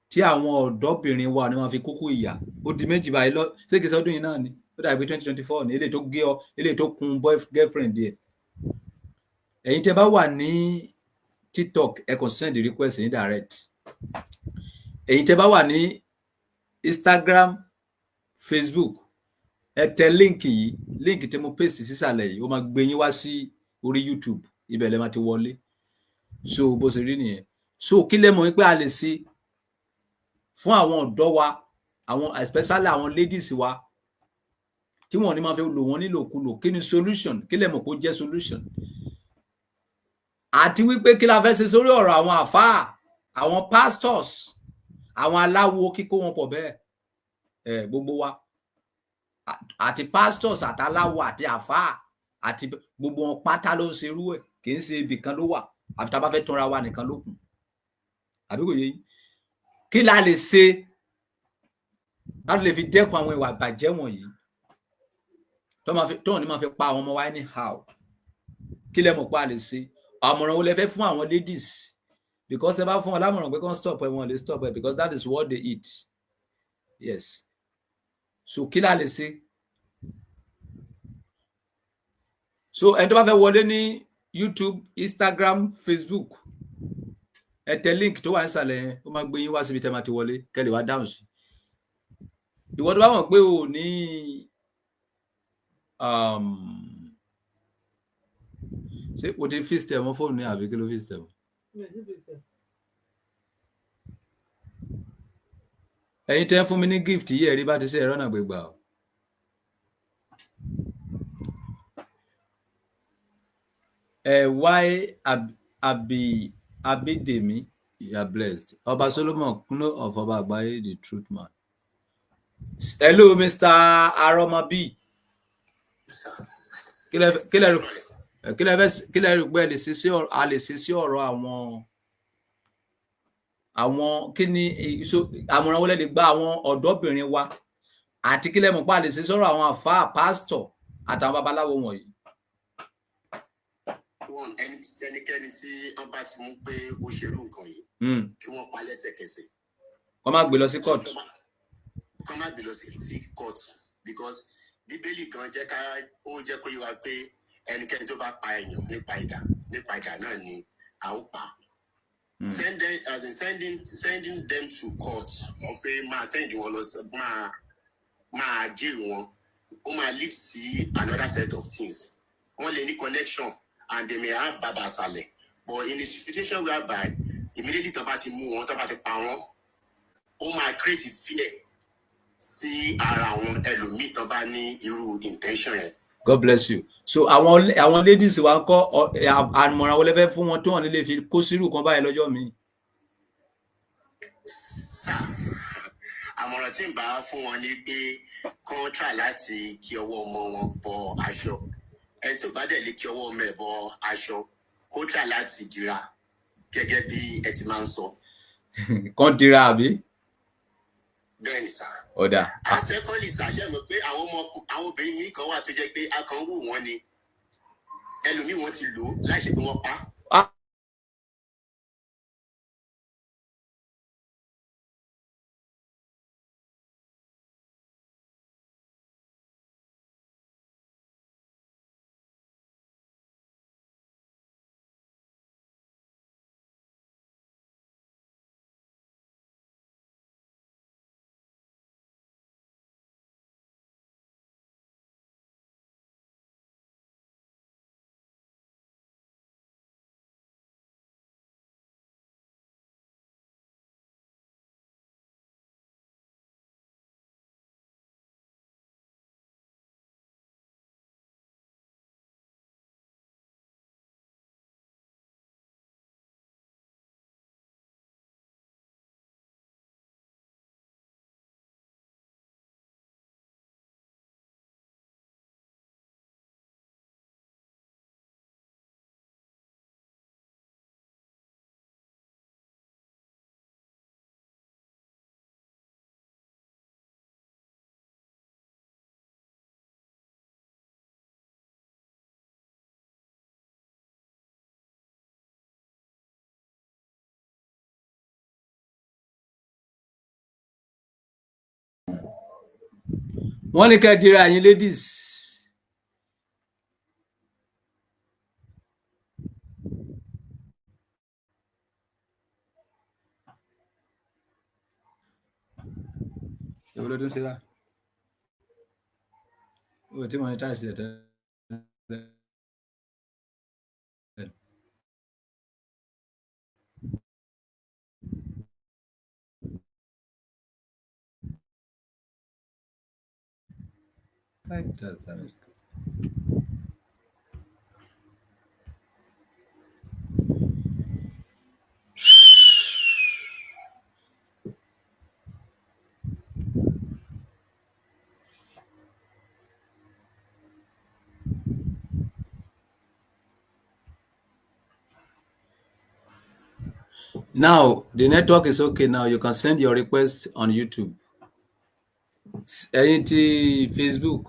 tí àwọn ọ̀dọ́bìnrin wa ni wọ́n fi kúkú ìyà? Ó di méjì báyìí lọ, ṣé kìí sọdún yìí náà ni? Ó dàbí 2024 ní eléyìí tó gé ọ, eléyìí tó kun girlfriend ẹ̀. Ẹ̀yin tẹ́ bá wà ní TikTok, ẹ kàn send request ní direct. Ẹ̀yin tẹ́ bá wà ní Instagram, Facebook, ẹ tẹ link yìí, link tí mo paste sísàlẹ̀ yìí, ó máa gbé yín wá sí orí YouTube, ibẹ̀ lẹ máa ti wọlé. So bó ṣe rí nìyẹn. So kí lẹ mọ̀ wípé a lè ṣe fún àwọn ọ̀dọ́ wa, àwọn especially àwọn ladies wa, tí wọ́n ní máa fẹ́ lò wọ́n nílòkulò? Kí ni solution? Kí lẹ mọ̀ pé ó jẹ́ solution? Àti wípé kí la fẹ́ ṣe sórí ọ̀rọ̀ àwọn àfáà, àwọn pastors, àwọn aláwo, kíkó wọn pọ̀ bẹ́ẹ̀. Gbogbo wa àti pastors àtàláwo àti àfáà àti gbogbo wọn pátá ló ń ṣerú ẹ̀. Kì í ṣe ibì kan ló wà, àfi tá a bá fẹ́ tanra wa nìkan ló kù. Àbí kò yé yín? Kí la lè ṣe láti lè fi dẹ́kun àwọn ìwà ìbàjẹ́ wọ̀nyí tó ní máa fi pa àwọn ọmọ wa anyhow? Kí lẹ mọ̀ pé a lè ṣe? Àmọ̀ràn wo lẹ fẹ́ fún àwọn ladies? Because ẹ bá fún wọn lámọ̀ràn pé kán stop ẹ, wọn lè stop ẹ, because that is what they eat. Yes. So kí la lè ṣe? So ẹni tó bá fẹ́ wọlé ní YouTube, Instagram, Facebook, ẹ tẹ link tó wà nísàlẹ̀ yẹn, ó máa gbé yín wá síbi tẹ́ máa ti wọlé, kẹ́ lè wá dáhùn sí. Ìwọ tó bá mọ̀ pé o ní ṣé o ti fix tẹ̀ mọ́ fóònù ní àbí kí ló fix tẹ̀ mọ́? Ẹ̀yin tẹ́ ń fún mi ní gift yìí, ẹ̀rí bá ti ṣe ẹ̀rọ náà gbégbá o. Why Abidemi, you are blessed. Ọba Solomon Kuno of Ọba Àgbáyé, the truth man. Hello, Mr. Aromabi. Kí lẹ rò pé a lè ṣe sí ọ̀rọ̀ àwọn kí ni àmọ̀ràn wọlé lè gba àwọn ọ̀dọ́bìnrin wa àti kílẹ̀ mọ̀ pa lè ṣe sọ̀rọ̀ àwọn àfáà pásítọ̀ àtàwọn babaláwo wọ̀nyí. Ẹnikẹ́ni tí wọ́n bá ti mú pé ó ṣerú nǹkan yìí kí wọ́n pa lẹ́sẹ̀kẹsẹ̀. Wọ́n má gbé lọ sí court. Kọ́ má gbé lọ sí court because bíbélì gan jẹ́ kó yé wa pé ẹnikẹ́ni tó bá pa èèyàn nípa idà náà ni a ó pa. Sending them to court wọ́n pé máa send wọn lọ máa jail wọn ó máa lead sí another set of things. Wọ́n lè ní connection and they may have baba sale, but in the situation whereby immediately tó bá ti mú wọn tó bá ti pa wọn ó máa create fear sí ara àwọn ẹlòmíì tó bá ní irú intention yẹn. God bless you. So àwọn ladies wa kọ́ àmọ̀ràn wọlé fẹ́ fún wọn tó wọn lè fi kó sírù kan báyìí lọ́jọ́ mi. Sá àmọ̀ràn tí ń bá fún wọn ni pé kán try láti kí ọwọ́ ọmọ wọn bọ aṣọ. Ẹni tí ò bá dẹ̀ lè kí ọwọ́ ọmọ ẹ̀ bọ aṣọ kó try láti dira gẹ́gẹ́ bí ẹ ti máa ń sọ. Kán dira àbí? Bẹ́ẹ̀ ni sá. Ọ̀dà. Àṣẹ́kọ́lì ṣàṣẹ mọ̀ pé àwọn obìnrin yìí kan wà tó jẹ́ pé a kàn wù wọ́n ni ẹlòmíì wọ́n ti lò ó láìṣe pé wọ́n pa. Wọ́n ní kẹ́ dira yín ladies. Èwo ló tún ṣe lá? Ó tí monetize ẹ̀ tẹ́lẹ̀. Now the network is okay. Now you can send your request on YouTube. Ẹ̀yin tí Facebook.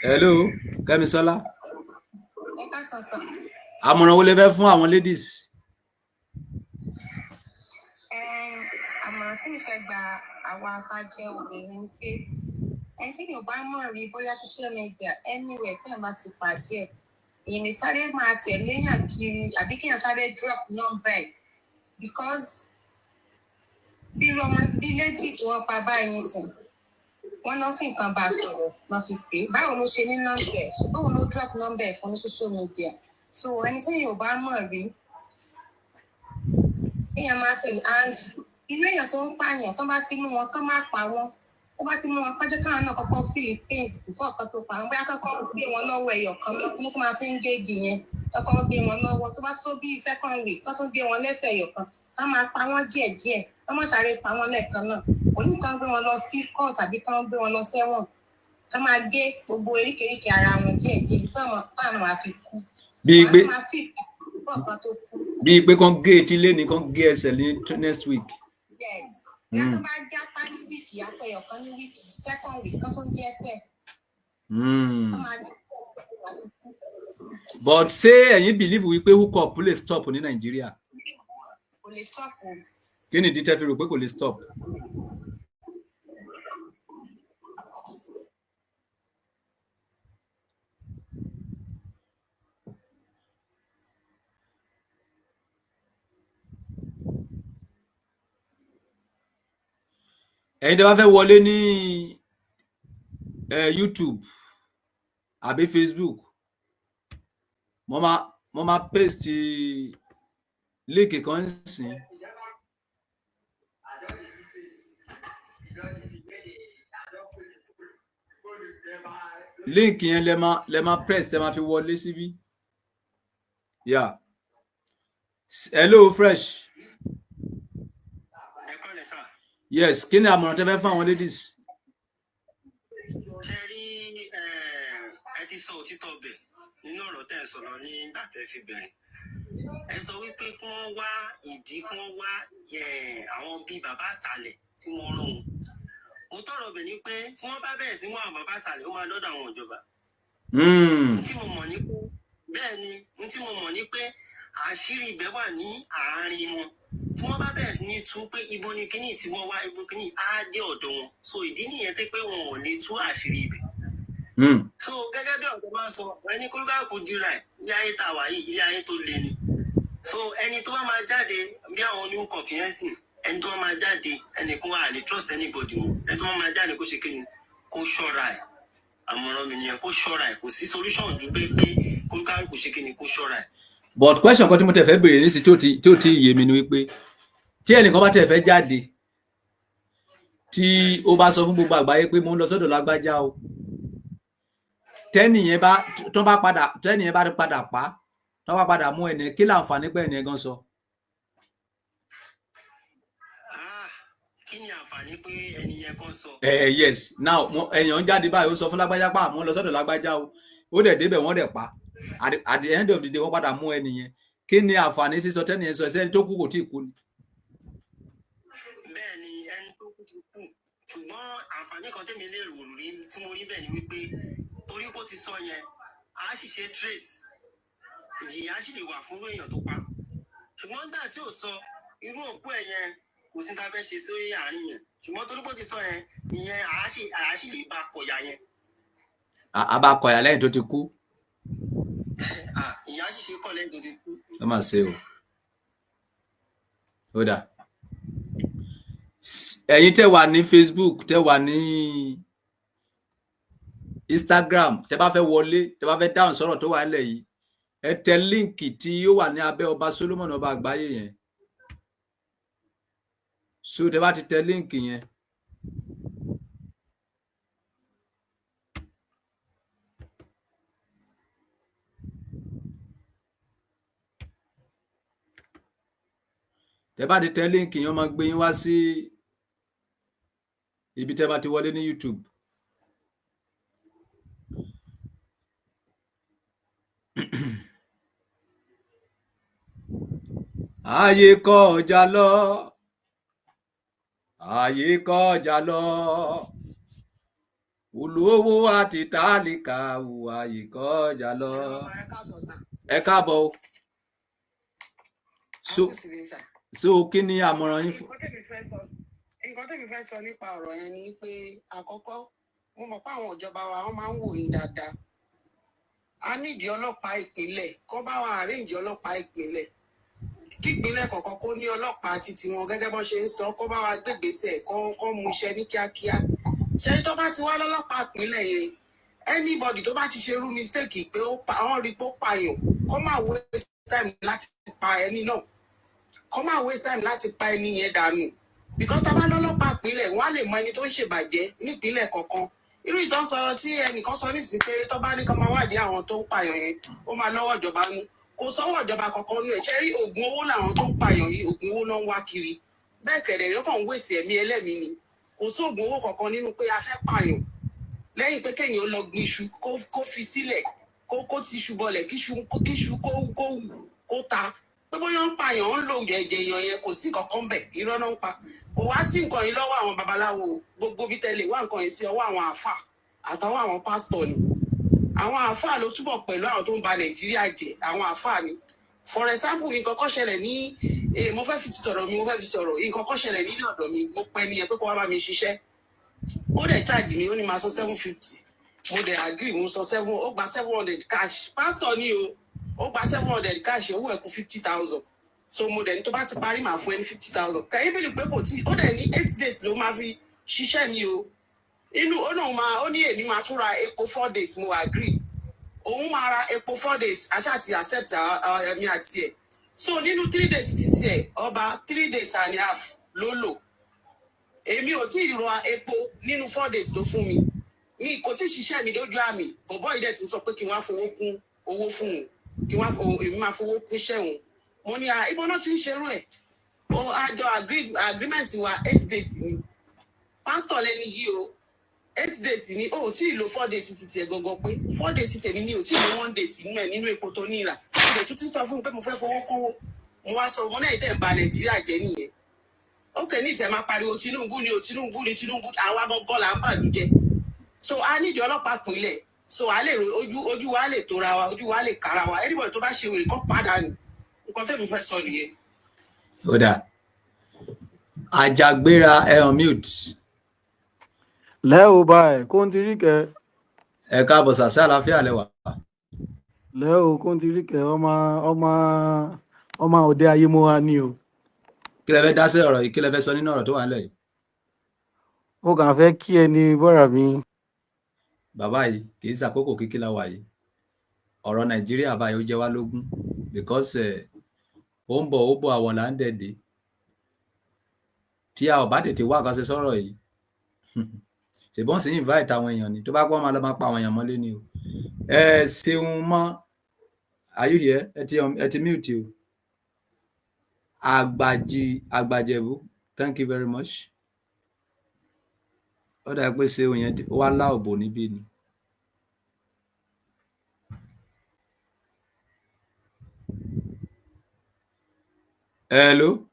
Hello, Kẹ́misọ́lá. Àmọ̀ràn wo lẹ fẹ́ fún àwọn ladies? Àmọ̀ràn tí mi fẹ́ gba àwa tá jẹ́ obìnrin ni pé ẹni tí yóò bá mọ̀ rí bóyá social media anywhere tí èèyàn bá ti pàdé ẹ̀ èèyàn lè sáré máa tẹ̀lé èèyàn kiri àbí kéèyàn sáré drop number ẹ̀ because bí lady tí wọ́n pa báyìí sùn wọ́n náà fi nǹkan bá a sọ̀rọ̀ náà fi pè é báwo ló ṣe ní number ẹ̀ ṣe báwo ló drop number ẹ̀ fún ní social media so ẹni tí yóò bá mọ̀ rí èèyàn máa tẹ̀lé and irú èèyàn tó ń pààyàn tó bá ti mú wọn kán má pa wọn tó bá ti mú wọn pẹ́jọ́ káwọn náà kọ́kọ́ feel pain before ọ̀kan tó pa wọn bóyá kọ́kọ́ gbé wọn lọ́wọ́ ẹyọ kan náà ní tó máa fi ń géègì yẹn kọ́kọ́ gbé wọn lọ́wọ́ tó bá tó bí second week tó tún gbé wọn lẹ́sẹ̀ ẹyọ kan ká máa pa wọn díẹ̀díẹ̀ ká má sáré pa wọn lẹ́ẹ̀kan náà oníkan gbé wọn lọ sí court tàbí kán gbé wọn lọ sẹ́wọ̀n ká máa gé gbogbo eríkèéríkèé ara wọn díẹ̀díẹ̀ táwọn máa fi kú Bí wàá pé máa fi ìfọ̀kàn tó kú. bí pé kán gé etí lé ní kán gé ẹsẹ̀ ní next week. Yes. Ìyá tó bá jápá ní wíìkì apẹ̀ ọ̀kan ní wíìkì second week kan tó ń jẹ́ ẹsẹ̀. Wọ́n máa ní But ṣé ẹ̀yin believe wípé hookup lè stop ní Nàìjíríà? kò lè stop o. Kí ni ìdí tẹ́ fi rò pé kò lè stop? Ẹ̀yin tẹ́ bá fẹ́ wọlé ní YouTube àbí Facebook, mo máa paste link kan sìn. Link yẹn lẹ máa press tẹ́ máa fi wọlé síbí. Yeah. Hello Fresh. Yes, kí ni àmọ̀ràn tẹ́ fẹ́ fún àwọn ladies? Ṣé rí ẹ ti sọ òtítọ́ bẹ̀ nínú ọ̀rọ̀ tẹ́ ẹ sọ̀rọ̀ nígbà tẹ́ fi bẹ̀rẹ̀. Ẹ sọ wípé kí wọ́n wá ìdí, kí wọ́n wá àwọn bíi bàbá àsàlẹ̀ tí wọ́n rán wọn. Mo tọrọ bẹ̀ ni pé tí wọ́n bá bẹ̀rẹ̀ sí mú àwọn bàbá àsàlẹ̀ ó máa lọ́dọ̀ àwọn ìjọba. Tí mo mọ̀ ní pé bẹ́ẹ̀ ni tí mo mọ̀ ní pé àṣírí ibẹ̀ wà ní àárín wọn. Tí wọ́n bá bẹ̀rẹ̀ sí ní tú pé ibo ni kíní tí wọ́n wá ibo kíní á dé ọ̀dọ̀ wọn. So ìdí nìyẹn tí pé wọn ò lè tú àṣírí ibẹ̀. So gẹ́gẹ́ bí ọ̀dọ́ máa ń sọ ẹni kólúkàkù dira ẹ̀ ilé ayé tá a wà yìí ilé ayé tó le ni. So ẹni tó bá máa jáde bí àwọn new confiance ẹni tó bá máa jáde ẹnìkan wà lè trust anybody wọn ẹni tó bá máa jáde kó ṣe kíni kó ṣọ́ra ẹ̀ àmọ̀ràn mi nìyẹn kó ṣọ́ra ẹ̀ kò sí solution ju pé kólúkàkù ṣe kíni kó ṣọ́ra ẹ̀. But question kan tí mo tẹ̀ fẹ́ béèrè nísìsiyìí tí ó ti yé mi ni wípé tí ẹnìkan bá tẹ̀ fẹ́ jáde tí ó bá sọ fún gbogbo àgbáyé pé mo ń lọ sọ́dọ̀ lágbájá o tẹ́nìyẹn bá padà pa tó bá padà mú ẹni kí láǹfààní pé ẹni gan sọ. Kí ni àǹfààní pé ẹni yẹn kan sọ. Yes, now èèyàn ń jáde báyìí ó sọ fún lágbájá pa mo ń lọ sọ́dọ̀ lágbájá o ó dẹ̀ débẹ̀ wọ́n dẹ̀ pa at the end of the day wọ́n padà mú ẹni yẹn kí ni àǹfààní sísọ tẹ́nìyẹn sọ ẹsẹ̀ tó kú kò tí ì kú ni. Bẹ́ẹ̀ ni ẹni tó kú ti kú ṣùgbọ́n àǹfààní kan tẹ́mi lè rò rí tí mo rí bẹ́ẹ̀ ni wípé torí kó ti sọ yẹn a sì ṣe trace ìjìyà sì lè wà fún èèyàn tó pa ṣùgbọ́n nígbà tí ò sọ irú òkú ẹ̀ yẹn kò sí ta fẹ́ ṣe sí àárín yẹn ṣùgbọ́n torí kó ti sọ yẹn ìyẹn a sì lè bá kọ̀yà yẹn. A bá kọ̀yà lẹ́yìn tó ti kú. Ìyá sì ṣe kọ́ lẹ́yìn tó ti kú. Ó mà ṣe o. Ó dà. Ẹ̀yin tẹ́ wà ní Facebook tẹ́ wà ní Instagram tẹ́ bá fẹ́ wọlé tẹ́ bá fẹ́ dáhùn sọ̀rọ̀ tó wà nílẹ̀ yìí ẹ tẹ líǹkì tí ó wà ní abẹ́ ọba Solomon ọba àgbáyé yẹn so tẹ́ bá ti tẹ líǹkì yẹn tẹ́ bá ti tẹ líǹkì yẹn máa gbé yín wá sí ibi tẹ́ bá ti wọlé ní YouTube. Ayé kọjá lọ, ayé kọjá lọ, olówó àti tálíkà ò ayé kọjá lọ. Ẹ káàbọ̀ o. So kí ni àmọ̀ràn yín fún? Nǹkan tẹ́mi fẹ́ sọ nípa ọ̀rọ̀ yẹn ni pé àkọ́kọ́ mo mọ̀ pé àwọn ìjọba wa wọ́n máa ń wò yín dáadáa. A nídìí ọlọ́pàá ìpínlẹ̀ kó bá wa àríǹjì ọlọ́pàá ìpínlẹ̀ kí ìpínlẹ̀ kọ̀ọ̀kan kó ní ọlọ́pàá títí wọn gẹ́gẹ́ bọ́n ṣe ń sọ kó bá wa gbégbèsè kó mú iṣẹ́ ní kíákíá. Ṣé tó bá ti wá lọ́lọ́pàá ìpínlẹ̀ yẹn anybody tó bá ti ṣe irú mistake pé àwọn rí pé ó pààyàn kó má waste time láti pa ẹni náà kó má waste time láti pa ẹni yẹn dànù because tá a bá lọ́lọ́pàá ìpínlẹ̀ wọ́n á lè mọ ẹni tó ń ṣèbàjẹ́ nípínlẹ̀ kọ̀ọ̀kan. Irú ìtàn sọ tí ẹnìkan sọ nísìnyí pé tó bá ní kó máa wádìí àwọn tó ń pààyàn yẹn ó máa lọ́wọ́ ìjọba nú kò sọ́wọ́ ìjọba kankan nú ẹ̀ ṣe rí oògùn owó làwọn tó ń pààyàn yìí oògùn owó náà ń wá kiri bẹ́ẹ̀ kẹ̀dẹ̀ ló kàn ń wèsì ẹ̀mí ẹlẹ́mìí ni kò sóògùn owó kankan nínú pé a fẹ́ pààyàn lẹ́yìn pé kéèyàn lọ gbin iṣu kó fi sílẹ̀ kó ti ṣu bọlẹ̀ kíṣu kó ta pé bóyá ń pààyàn ń lo ẹ̀jẹ̀ èèyàn yẹn kò sí kankan bẹ̀ irọ́ náà ń pa kò wá sí nǹkan yìí lọ́wọ́ àwọn babaláwo gbogbo bí tẹ́lẹ̀ wá nǹkan yìí sí ọwọ́ àwọn àáfà àtàwọn àwọn pásítọ̀ ni àwọn àáfà ló túbọ̀ pẹ̀lú àwọn tó ń ba Nàìjíríà jẹ́ àwọn àáfà ni for example nǹkan kan ṣẹlẹ̀ ní mo fẹ́ fi ti tọ̀rọ̀ mi mo fẹ́ fi sọ̀rọ̀ nǹkan kan ṣẹlẹ̀ nílé ọ̀dọ̀ mi mo pẹ́ nìyẹn pé kó wá bá mi ṣiṣẹ́ ó dẹ̀ charge mi ó ní máa san 750 mo dẹ̀ agree mo san 7 ó gba 700 cash pásítọ̀ ni ó gba 700 cash owó ẹ̀ kù 50,000 so mo dẹ̀ ní tó bá ti parí màá fún ẹ ní 50,000 kẹ́yìn bíi pé kò tí ó dẹ̀ ní 8 days ló máa fi ṣiṣẹ́ mi o inú ó ní èmi máa tún ra epo 4 days mo agree òun máa ra epo 4 days aṣáà ti accept ẹ̀mí àti ẹ̀ so nínú 3 days títí ẹ̀ ọba 3 days and a half ló lò èmi ò tí ì rọ epo nínú 4 days tó fún mi kò tí ì ṣiṣẹ́ mi lójú àmì bọ̀bọ́ ìdẹ̀ ti sọ pé kí n wá fowó kún owó fún un kí èmi máa fowó kún iṣẹ́ òun mo ní ibo náà ti ń ṣerú ẹ̀ ó àjọ agreement wa 8 days ni pásítọ̀ lẹ́ni yìí o 8 days ni ó tí ì lo 4 days títí ẹ̀ gangan pé 4 days tèmi ni ò tí ì lo 1 days nínú ẹ̀ nínú epo tó ní ìrà ìdẹ̀ tún ti sọ fún mi pé mo fẹ́ fowó kówó mo wá sọ mo náà ìtẹ̀ ń ba Nàìjíríà jẹ́ nìyẹn ó kẹ́ ní ìṣẹ́ máa pariwo Tinubu ni o Tinubu ni Tinubu àwa gọ́gọ́ là ń bàlú jẹ́ so a nídìí ọlọ́pàá pínlẹ̀ so a lè ojú wa lè tóra wa ojú wa lè kára wa anybody tó bá ṣe wèrè kọ́ padà nù nǹkan tẹ́mi fẹ́ sọ nìyẹn. ó dà àjàgbéra on mute. lẹ́ o báyìí kó ń ti rí kẹ́. ẹ káàbọ̀ sàṣẹ àlàáfíà lẹ́wà. lẹ́ o kó ń ti rí kẹ́ ọmọ òde ayé mo wá ní o. kí lẹ fẹ́ dá sí ọ̀rọ̀ yìí kí lẹ fẹ́ sọ nínú ọ̀rọ̀ tó wà nílẹ̀ yìí. mo kàn fẹ́ kí ẹni bọ́ra mi. bàbá yìí kì í ṣàkókò kíkí la wà yìí ọ̀rọ̀ Nàìjíríà báyìí ó jẹ wá lógún because ó ń bọ̀ àwọn là ń dẹ̀dẹ̀ tí a ò bá tètè wá àkàṣe sọ̀rọ̀ yìí ṣèbọn sì ń invite àwọn èèyàn ni tó bá pọ́n máa lọ máa pa àwọn èèyàn mọ́lé ni o ṣeun mọ́ ayúyẹ ẹ ti mute o àgbàjẹ̀bú thank you very much ó dà pé ṣeun yẹn wá láòbò níbí ni. Hello.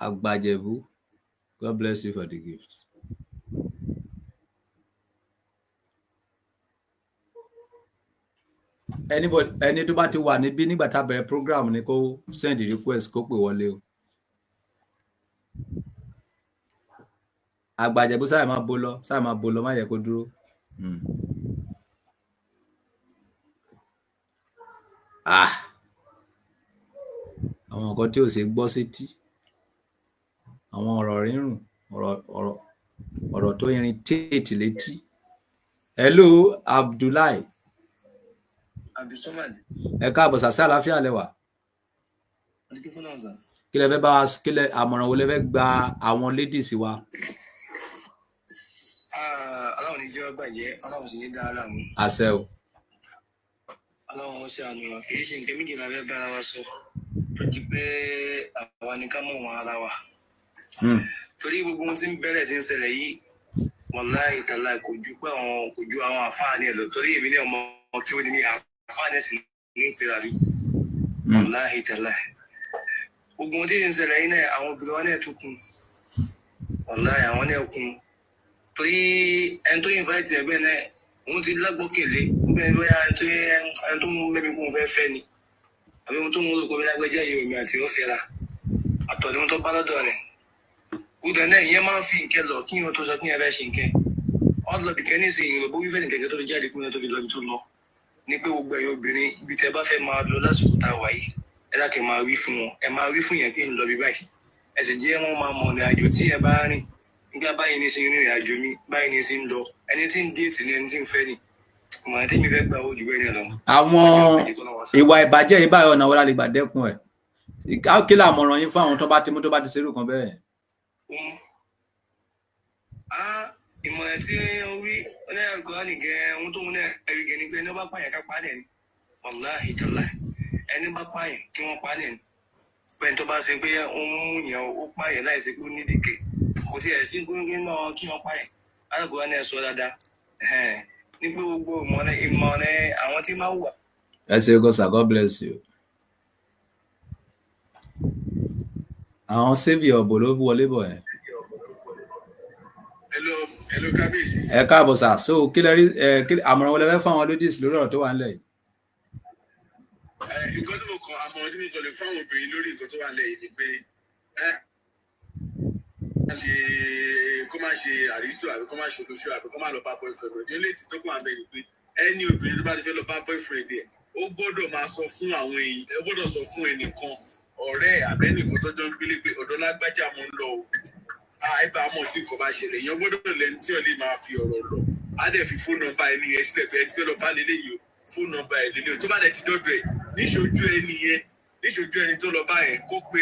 Agbajebu, God bless you for the gift. Ẹni tó bá ti wà níbí nígbà tá a bẹ̀rẹ̀ program ni kó send request kó pè wọlé o. Agbajebu sáà máa bó lọ má yẹ kó dúró. Àwọn nǹkan tí ò ṣe gbọ́ sétí àwọn ọ̀rọ̀ rírùn ọ̀rọ̀ tó irritate létí. Hello Abdullahi. Abdulsamad. Ẹ káàbọ̀ sàṣà àlàáfíà lẹ́wà. Kí lẹ fẹ́ bá wa àmọ̀ràn wo lẹ fẹ́ gba àwọn ladies wa. Ọlọ́run ní jẹ́ bàjẹ́ Ọlọ́run sì ní dára mú. Àṣẹ o. Ọlọ́run ṣe àánú wa kì í ṣe nǹkan méjì la fẹ́ bára wa sọ tó di pé àwa ni ká mọ̀ wọn ara wa. Torí gbogbo ohun tí ń bẹ̀rẹ̀ tí ń ṣẹlẹ̀ yìí wàláhì tàláhì kò ju àwọn àfáàní ẹ̀ lọ torí èmi ní ọmọ tí ó ní àfáàní ẹ̀sìn ní ìpera rí wàláhì tàláhì. Gbogbo ohun tí ń ṣẹlẹ̀ yìí náà àwọn obìnrin wa náà tún kún wàláhì àwọn náà kún torí ẹni tó invite ẹgbẹ́ náà òun ti lágbókèlé bẹ́ẹ̀ bóyá ẹni tó mú mẹ́mi kún fẹ́ fẹ́ ni àbí ohun tó mú olùkọ́ mi lágbẹ́jẹ́ yìí omi àti ọ̀fẹ́ ra àtọ̀ ni ohun tó bá lọ́dọ̀ rẹ̀ gbogbo náà ìyẹn máa ń fi nǹkẹ́ lọ kí wọn tó sọ pé ẹ fẹ́ ṣe nǹkẹ́ ọlọ́bì kẹ́ nísìnyí ìrọ̀bó wífẹ́ nìkẹ́kẹ́ tó fi jáde kúrò tó fi lọ́bi tó lọ ní pé gbogbo ẹ̀yin obìnrin ibi tẹ́ bá fẹ́ máa lọ lásìkò tá a wà yìí ẹ dákẹ́ máa wí fún wọn ẹ máa wí fún yẹn kí n lọ bí báyìí ẹ sì jẹ́ wọn máa mọ̀ ní àjò tí ẹ bá rìn nígbà báyìí ní sin rìnrìn àjò mi báyìí ní sin lọ ẹni tí ń déètì ní ẹni tí ń fẹ́ ni mọ̀ ẹ́ tẹ́mi fẹ́ gba ojú bẹ́ẹ̀ ni lọ. Àwọn ìwà ìbàjẹ́ yìí báyìí ọ̀nà wọlé àlegbà dẹ́kun ẹ̀ kí làmọ̀ràn yín fún àwọn tó bá ti ṣerú kan bẹ́ẹ̀. Ìmọ̀ràn tí ó wí ọlẹ́yàgọ́ nìgẹ̀ ohun tó ń náà ẹ̀rí gẹ̀ ni pé ẹni bá pààyàn ká pàálẹ̀ ni wàláhì tàláhì ẹni bá pààyàn kí wọ́n pàálẹ̀ ni pẹ̀lú tó bá ṣe pé ó ń mú yàn ó pààyàn láìsí pé ó nídìí kè kò tí ẹ̀ sí gbóngbé náà kí wọ́n pààyàn àgọ́ wa ní ẹ̀sọ́ dáadáa ní gbogbo ìmọ̀ràn àwọn tí máa wà. ẹ ṣé gan sir, God bless you. àwọn saviour bò ló wọlé bọ̀ ẹ́. Hello kábíyèsí. ẹ káàbọ̀ sà, so kí lẹ rí àmọ̀ràn wọlé fẹ́ fáwọn ladies lórí ọ̀rọ̀ tó wà nílẹ̀ yìí. nǹkan tí mo kọ àmọ̀ràn tí mo kọ lè fáwọn obìnrin lórí nǹkan tó wà nílẹ̀ yìí ni pé kó má ṣe àrísítò àbí kó má ṣe olóṣù àbí kó má lọ bá boyfriend rẹ̀ ní ètí tó kàn án bẹ́ẹ̀ ni pé ẹni obìnrin tó bá ti fẹ́ lọ bá boyfriend ẹ̀ ó gbọ́dọ̀ máa sọ fún àwọn èèyàn, ó gbọ́dọ̀ sọ fún ẹnìkan ọ̀rẹ́ àbẹ́nìkan tó jọ ń gbélé pé ọ̀dọ̀ lágbájá mo ń lọ o àìbámọ̀ tí kò bá ṣẹlẹ̀ èèyàn gbọ́dọ̀ lẹ́nu tí ò lè máa fi ọ̀rọ̀ lọ á dẹ̀ fi fóònù nọ́mbà ẹni yẹn sílẹ̀ pé ẹni fẹ́ lọ bá lélẹ́yìí o fóònù nọ́mbà ẹ̀ lélẹ́yìí tó bá dẹ̀ ti dọ́dọ̀ ẹ̀ níṣojú ẹni tó lọ bá ẹ̀ kó pe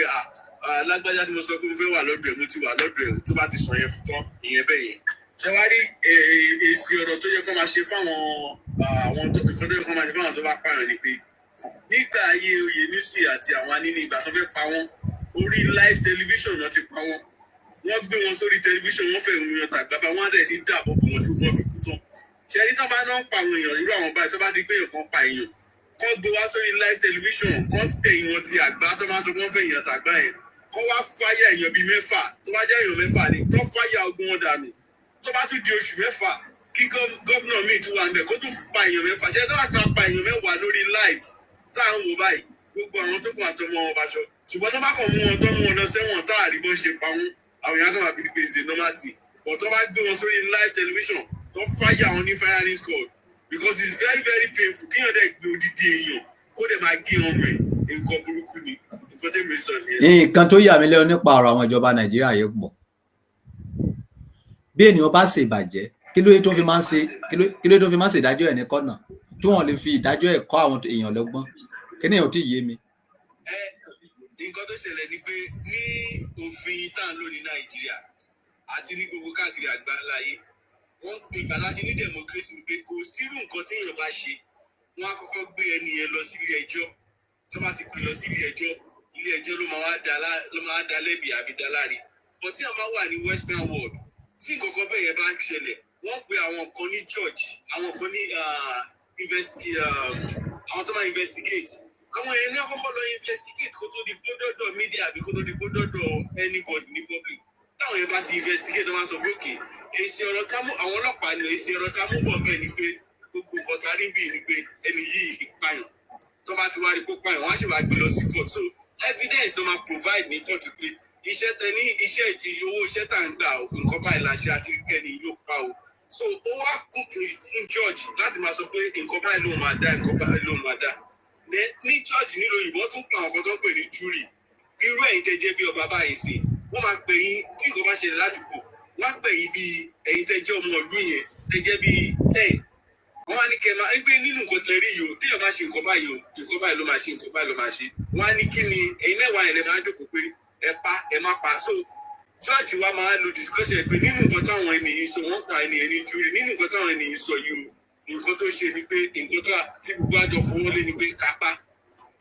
lágbájá tí mo sọ pé mo fẹ́ wà lọ́dọ̀ ẹ̀ mo ti wà lọ́dọ̀ ẹ̀ tó bá ti sọ yẹn fún tán ìyẹn bẹ́ẹ̀ yẹn. ṣé wàá rí èsì ọ̀rọ̀ tó yẹ kó máa ṣe fáwọn àwọn tó yẹ kó máa ṣe fáwọn tó bá pààyàn ni pé nígbà ayé Oyènúsì àti àwọn Aníní ìgbà tó fẹ́ pa wọ́n orí live television náà ti pa wọ́n gbé wọn sórí tẹlifíṣàn wọ́n fẹ́ ìròyìn tàgbàbà wọ́n á dẹ̀ sí dáàbò bò wọ́n tí wọ́n fi kú tán. ṣé ẹni tó bá náà ń pa àwọn èèyàn irú àwọn báyìí tó bá di pé èèyàn kan pa èèyàn kán gbé wá sórí live television kán tẹ̀yìn wọn ti àgbá tó máa ń sọ pé wọ́n fẹ́ èèyàn tàgbá yẹn kán wá fáyà èèyàn bíi mẹ́fà tó bá jẹ́ èèyàn mẹ́fà ni kán fáyà ogun wọn dànù tó bá tún di oṣù mẹ́fà kí gọ́vnà míì tún wà ń bẹ̀ kó tún pa èèyàn mẹ́fà ṣé tó bá fi máa pa èèyàn mẹ́wàá lórí live táwọn wò báyìí gbogbo àwọn tó kún àtọmọ wọn báṣọ ṣùgbọ́n tó bá kàn mú wọn tó mú wọn lọ sẹ́wọ̀n tá àríbọn ṣe pa wọn àwọn èèyàn kan wà bí pé ṣe normal thing but tó bá gbé wọn sórí live television tó fáyà wọn ní firing squad because it's very very painful kíyàn dẹ̀ gbé odidi èèyàn kó dẹ̀ máa gé ọmọ ẹ̀ nǹkan burúkú ni nǹkan tẹ́mi sọ nìyẹn. nǹkan tó yà mí lẹ́nu nípa ọ̀rọ̀ àwọn ìjọba Nàìjíríà yìí pọ̀ bí ènìyàn bá ṣe ìbàjẹ́ kí ló dé tó fi máa ń ṣe ìdájọ́ ẹ̀ ní kọ́nà tí wọ́n lè fi ìdájọ́ ẹ̀ kọ́ àwọn èèyàn lọ́gbọ́n kí ni ò tí ì yé mi. nǹkan tó ṣẹlẹ̀ ni pé ní òfin tá à ń lò ní Nàìjíríà àti ní gbogbo káàkiri àgbáláyé wọ́n ìgbà láti ní democracy pé kò sírú nǹkan téèyàn bá ṣe wọ́n á kọ́kọ́ gbé ẹni yẹn lọ sí ilé ẹjọ́ tó bá ti pè lọ sí ilé ẹjọ́ ló máa wá dá lẹ́bi àbí dá láre but tí a bá wà ní western world tí nǹkan kan bẹ́ẹ̀ yẹn bá ṣẹlẹ̀ wọ́n pe àwọn kan ní judge àwọn kan ní àwọn tó máa investigate àwọn yẹn ní àkọ́kọ́ lọ investigate kó tó di gbódọ́dọ̀ media àbí kó tó di gbódọ́dọ̀ anybody ní public táwọn yẹn bá ti investigate wọ́n á sọ pé òkè èsì ọ̀rọ̀ ká mú àwọn ọlọ́pàá ní èsì ọ̀rọ̀ ká mú bọ̀ bẹ́ẹ̀ ni pé gbogbo nǹkan tá a rí bí ni pé ẹni yìí pààyàn tó bá ti wá rí pé pààyàn wọ́n á sì wá gbé lọ sí court so evidence ló máa provide ní court pé iṣẹ́ tẹ ní iṣẹ́ owó iṣẹ́ tá à ń gbà nǹkan báyìí la ṣe àti kẹ́ni yóò pa o so ó wá kún fún judge láti máa sọ pé nǹkan báyìí ló máa dá nǹkan báyìí ló máa dá ní judge nílò òyìnbó tún pa àwọn kan tó ń pè ní jury irú ẹ̀yin tẹ́ jẹ́ bí ọba báyìí sí wọ́n máa pè yín tí nǹkan bá ṣẹlẹ̀ ládùúgbò wọ́n á pè yín bí ẹ̀yin tẹ́ jẹ́ ọmọ ìlú yẹn tẹ́ jẹ́ bí 10 wọ́n á ní kẹ́ máa ń gbé nínú nǹkan tẹ́ rí yìí o téèyàn bá ṣe nǹkan báyìí o nǹkan báyìí ló máa ṣe nǹkan báyìí ló máa ṣe wọ́n á ní kí ni ẹ̀yin mẹ́wàá yẹn lè máa jókòó pé ẹ pa ẹ má pa so judge wa máa lo discussion pé nínú nǹkan táwọn ènìyàn sọ wọ́n pa ènìyàn ní jury nínú nǹkan táwọn ènìyàn sọ yìí o nǹkan tó ṣe ni pé nǹkan tí gbogbo àjọ fọwọ́ lé ni pé kápá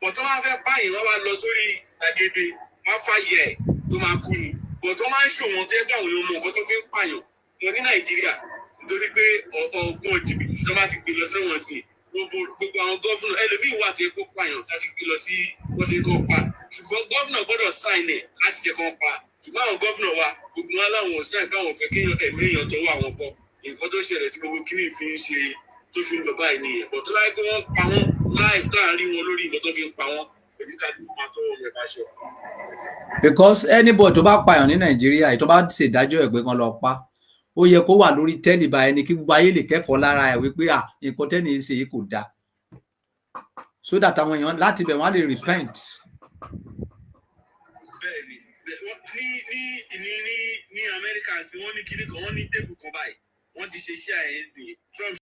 bọ̀ tó máa fẹ́ pààyàn wọ́n wá lọ sórí gbàgede wọ́n fàyè ẹ̀ tó máa kú ni bọ̀ tó máa ń ṣòwò tó yẹ pé àwọn èèyàn mọ nǹkan tó fi ń pààyàn lọ ní Nàìjíríà nítorí pé ọgbọ́n jìbìtì tó bá ti gbé lọ sẹ́wọ̀n sí gbogbo àwọn gọ́fúnà ẹlòmíì wà tó yẹ kó pààyàn tó ti gbé lọ sí wọ́n ti kọ́ pa ṣùgbọ́n gọ́fúnà gbọ́dọ̀ sáìn ẹ̀ láti jẹ́ kán pa ṣùgbọ́n àwọn gọ́fúnà wa gbogbo wọn láwọn ò sáìn báwọn fẹ́ kéèyàn ẹ̀mí èèyàn tó wà wọn bọ̀ nǹkan tó ṣẹlẹ̀ tí gbogbo kíní fi ń ṣe tó fi ń lọ báyìí nìyẹn bọ̀ tó láyé pé wọ́n pa wọ́n live tá à ń rí wọn lórí nǹkan tó fi ń pa wọ́n èmi ká ní máa tọ́wọ́ yẹn bá ṣọ. because anybody tó bá pààyàn ní Nàìjíríà tó bá ṣèdájọ́ ẹ̀ pé kán lọ pa ó yẹ kó wà lórí tẹ́lifà ẹni kí gbogbo ayé lè kẹ́kọ̀ọ́ lára ẹ̀ wípé nǹkan tẹ́ni ṣe yìí kò dáa so that àwọn èèyàn láti bẹ̀ wọ́n á lè repent. bẹ́ẹ̀ni ní Amẹ́ríkà sí wọ́n ní kíní kan wọ́n ní tébù kan báyìí wọ́n ti ṣe iṣẹ́ àyẹ̀sìn Trump